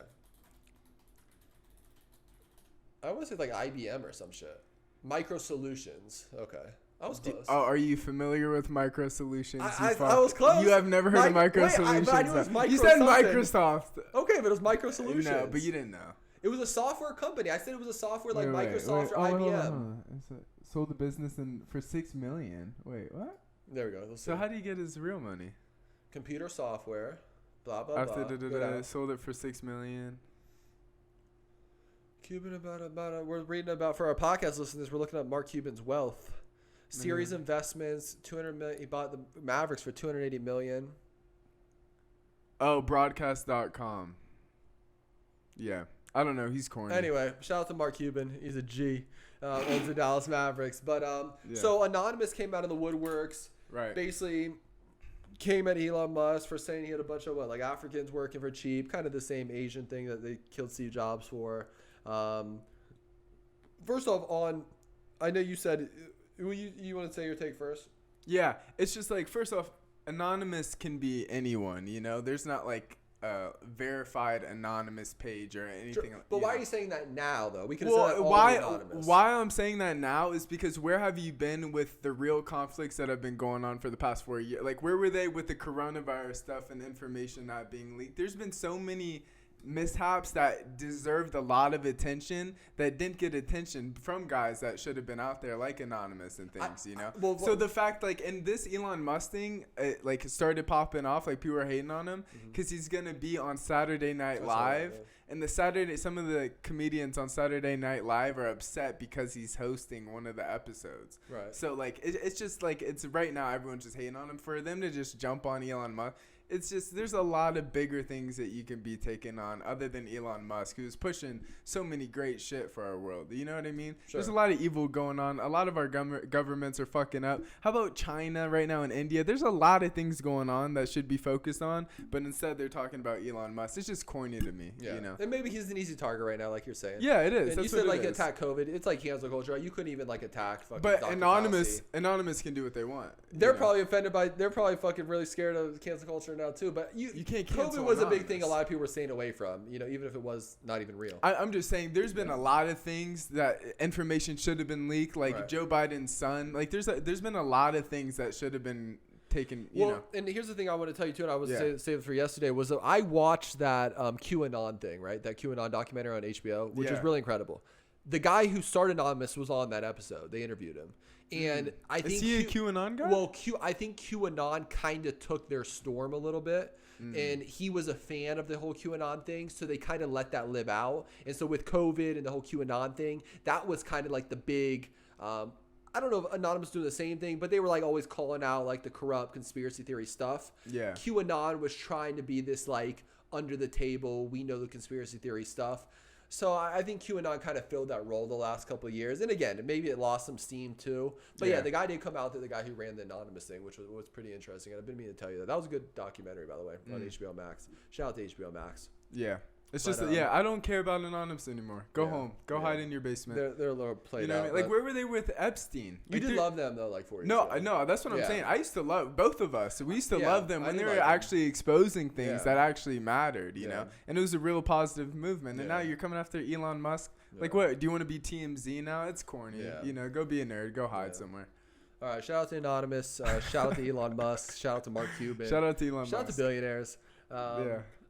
I want to say like IBM or some shit. Micro Solutions. Okay. I was close. Are you familiar with Micro Solutions? I was close. You have never heard of Micro Solutions? I knew it was You said something. Microsoft. Okay, but it was Micro Solutions. No, but you didn't know. It was a software company. I said it was a software like Wait, Microsoft or hold on, IBM. hold on. Sold the business for $6 million. Wait, what? There we go. Let's see. So how do you get his real money? Computer software. Blah blah After blah. sold it for $6 million. Cuban about we're reading about for our podcast listeners. We're looking at Mark Cuban's wealth. Series investments, 200 million. He bought the Mavericks for 280 million. Oh, broadcast.com. Yeah. I don't know. He's corny. Anyway, shout out to Mark Cuban. He's a G. Owns the Dallas Mavericks. But so Anonymous came out of the woodworks. Right. Basically came at Elon Musk for saying he had a bunch of Africans working for cheap. Kind of the same Asian thing that they killed Steve Jobs for. First off, I know you said... You want to say your take first? Yeah, it's just like, first off, anonymous can be anyone, you know? There's not like a verified anonymous page or anything. Sure. But why are you saying that now, though? We could well, have said why anonymous. why I'm saying that now is because where have you been with the real conflicts that have been going on for the past 4 years? Like, where were they with the coronavirus stuff and information not being leaked? There's been so many mishaps that deserved a lot of attention that didn't get attention from guys that should have been out there, like Anonymous and things, you know. So the fact, like, in this Elon Musk thing, like, started popping off, like, people were hating on him because he's gonna be on Saturday Night Live, and some of the comedians on Saturday Night Live are upset because he's hosting one of the episodes. Right. So like, it's just like, it's right now everyone's just hating on him. For them to just jump on Elon Musk, it's just, there's a lot of bigger things that you can be taking on other than Elon Musk, who's pushing so many great shit for our world. You know what I mean? Sure. There's a lot of evil going on. A lot of our governments are fucking up. How about China right now and India? There's a lot of things going on that should be focused on, but instead they're talking about Elon Musk. It's just corny to me, you know? And maybe he's an easy target right now, like you're saying. Yeah, it is. And That's you said, what like, it is. attack COVID. It's like cancel culture. Right? You couldn't even, like, attack fucking But Dr. Anonymous Fauci. can do what they want. They're probably offended by. They're probably fucking really scared of cancel culture now too. But you can't cancel COVID was a big Anonymous. thing. A lot of people were staying away from. You know, even if it was not even real. I'm just saying, there's been a lot of things that information should have been leaked, like Joe Biden's son. Like, there's been a lot of things that should have been taken. You know. And here's the thing I want to tell you too, and I was saving for yesterday, was that I watched that QAnon thing, right? That QAnon documentary on HBO, which was really incredible. The guy who started Anonymous was on that episode. They interviewed him. And I think is he a QAnon guy? Well, I think QAnon kind of took their storm a little bit. And he was a fan of the whole QAnon thing, so they kind of let that live out. And so with COVID and the whole QAnon thing, that was kind of like the big I don't know if Anonymous doing the same thing, but they were like always calling out like the corrupt conspiracy theory stuff. Yeah. QAnon was trying to be this like under the table, we know the conspiracy theory stuff. So I think QAnon kind of filled that role the last couple of years. And again, maybe it lost some steam too. But yeah, the guy did come out there, the guy who ran the Anonymous thing, which was pretty interesting. And I've been meaning to tell you that. That was a good documentary, by the way, on HBO Max. Shout out to HBO Max. Yeah. It's just I don't care about Anonymous anymore. Go home. Go hide in your basement. They're a little played you know out. What I mean? Like, where were they with Epstein? You did love them though, like 4 years ago. No, that's what I'm saying. I used to love both of us. We used to love them when they were like actually exposing things that actually mattered, you know? And it was a real positive movement. And now you're coming after Elon Musk. Like, what? Do you want to be TMZ now? It's corny. You know, go be a nerd. Go hide somewhere. All right, shout out to Anonymous. Shout out to Elon Musk. Shout out to Mark Cuban. Shout out to Elon Musk. Shout out to billionaires.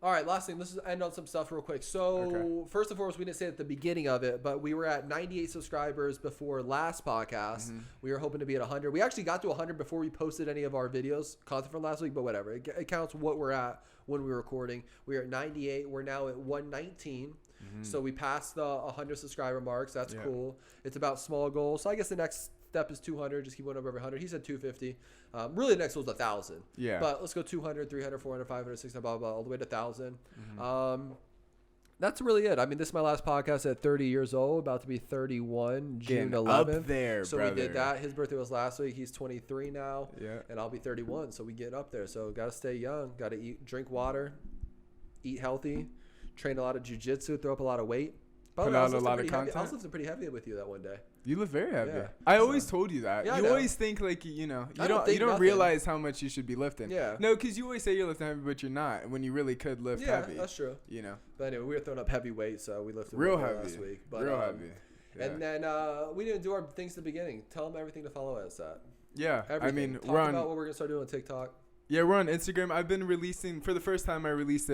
All right, last thing. Let's end on some stuff real quick. So, first and foremost, we didn't say it at the beginning of it, but we were at 98 subscribers before last podcast. We were hoping to be at 100. We actually got to 100 before we posted any of our videos, content from last week, but whatever. It counts what we're at when we're recording. We were at 98. We're now at 119. So we passed the 100 subscriber marks. That's cool. It's about small goals. So I guess the next step is 200. Just keep going over every 100. He said 250. Really, the next goal is 1,000. Yeah. But let's go 200, 300, 400, 500, 600, blah, blah, blah, all the way to 1,000. That's really it. I mean, this is my last podcast at 30 years old, about to be 31, June Getting 11th. up there, so brother. we did that. His birthday was last week. He's 23 now. Yeah. And I'll be 31, so we get up there. So got to stay young. Got to drink water, eat healthy, train a lot of jiu-jitsu, throw up a lot of weight. Put out a lot of content. I was lifting pretty heavy with you that one day. You live very heavy. Yeah. I always told you that. Yeah, you always think like you don't realize how much you should be lifting. Yeah. No, because you always say you're lifting heavy, but you're not. When you really could lift heavy. Yeah, that's true. You know. But anyway, we were throwing up heavy weight, so we lifted real weight heavy last week. But, real heavy. Yeah. And then we didn't do our things at the beginning. Tell them everything to follow us at. Yeah. Everything. I mean, Talk about what we're gonna start doing on TikTok. Yeah, we're on Instagram. I've been releasing, for the first time I released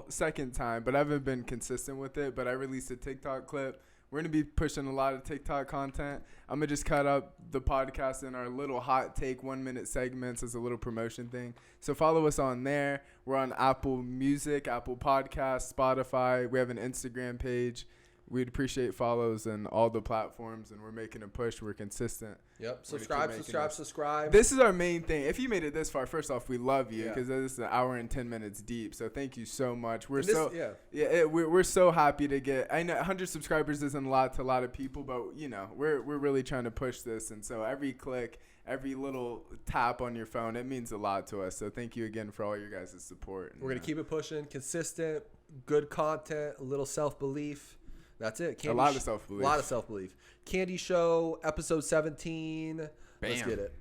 second time, but I haven't been consistent with it, but I released a TikTok clip. We're going to be pushing a lot of TikTok content. I'm going to just cut up the podcast in our little hot take 1-minute segments as a little promotion thing. So follow us on there. We're on Apple Music, Apple Podcasts, Spotify. We have an Instagram page. We'd appreciate follows and all the platforms, and we're making a push. We're consistent. Yep. Subscribe. This is our main thing. If you made it this far, first off, we love you because Yeah. this is an hour and 10 minutes deep. So thank you so much. We're And we're so happy to get. I know 100 subscribers isn't a lot to a lot of people, but we're really trying to push this, and so every click, every little tap on your phone, it means a lot to us. So thank you again for all your guys' support. We're gonna keep it pushing, consistent, good content, a little self-belief. That's it. A lot of self-belief. Kandishow, episode 17. Let's Bam. get it.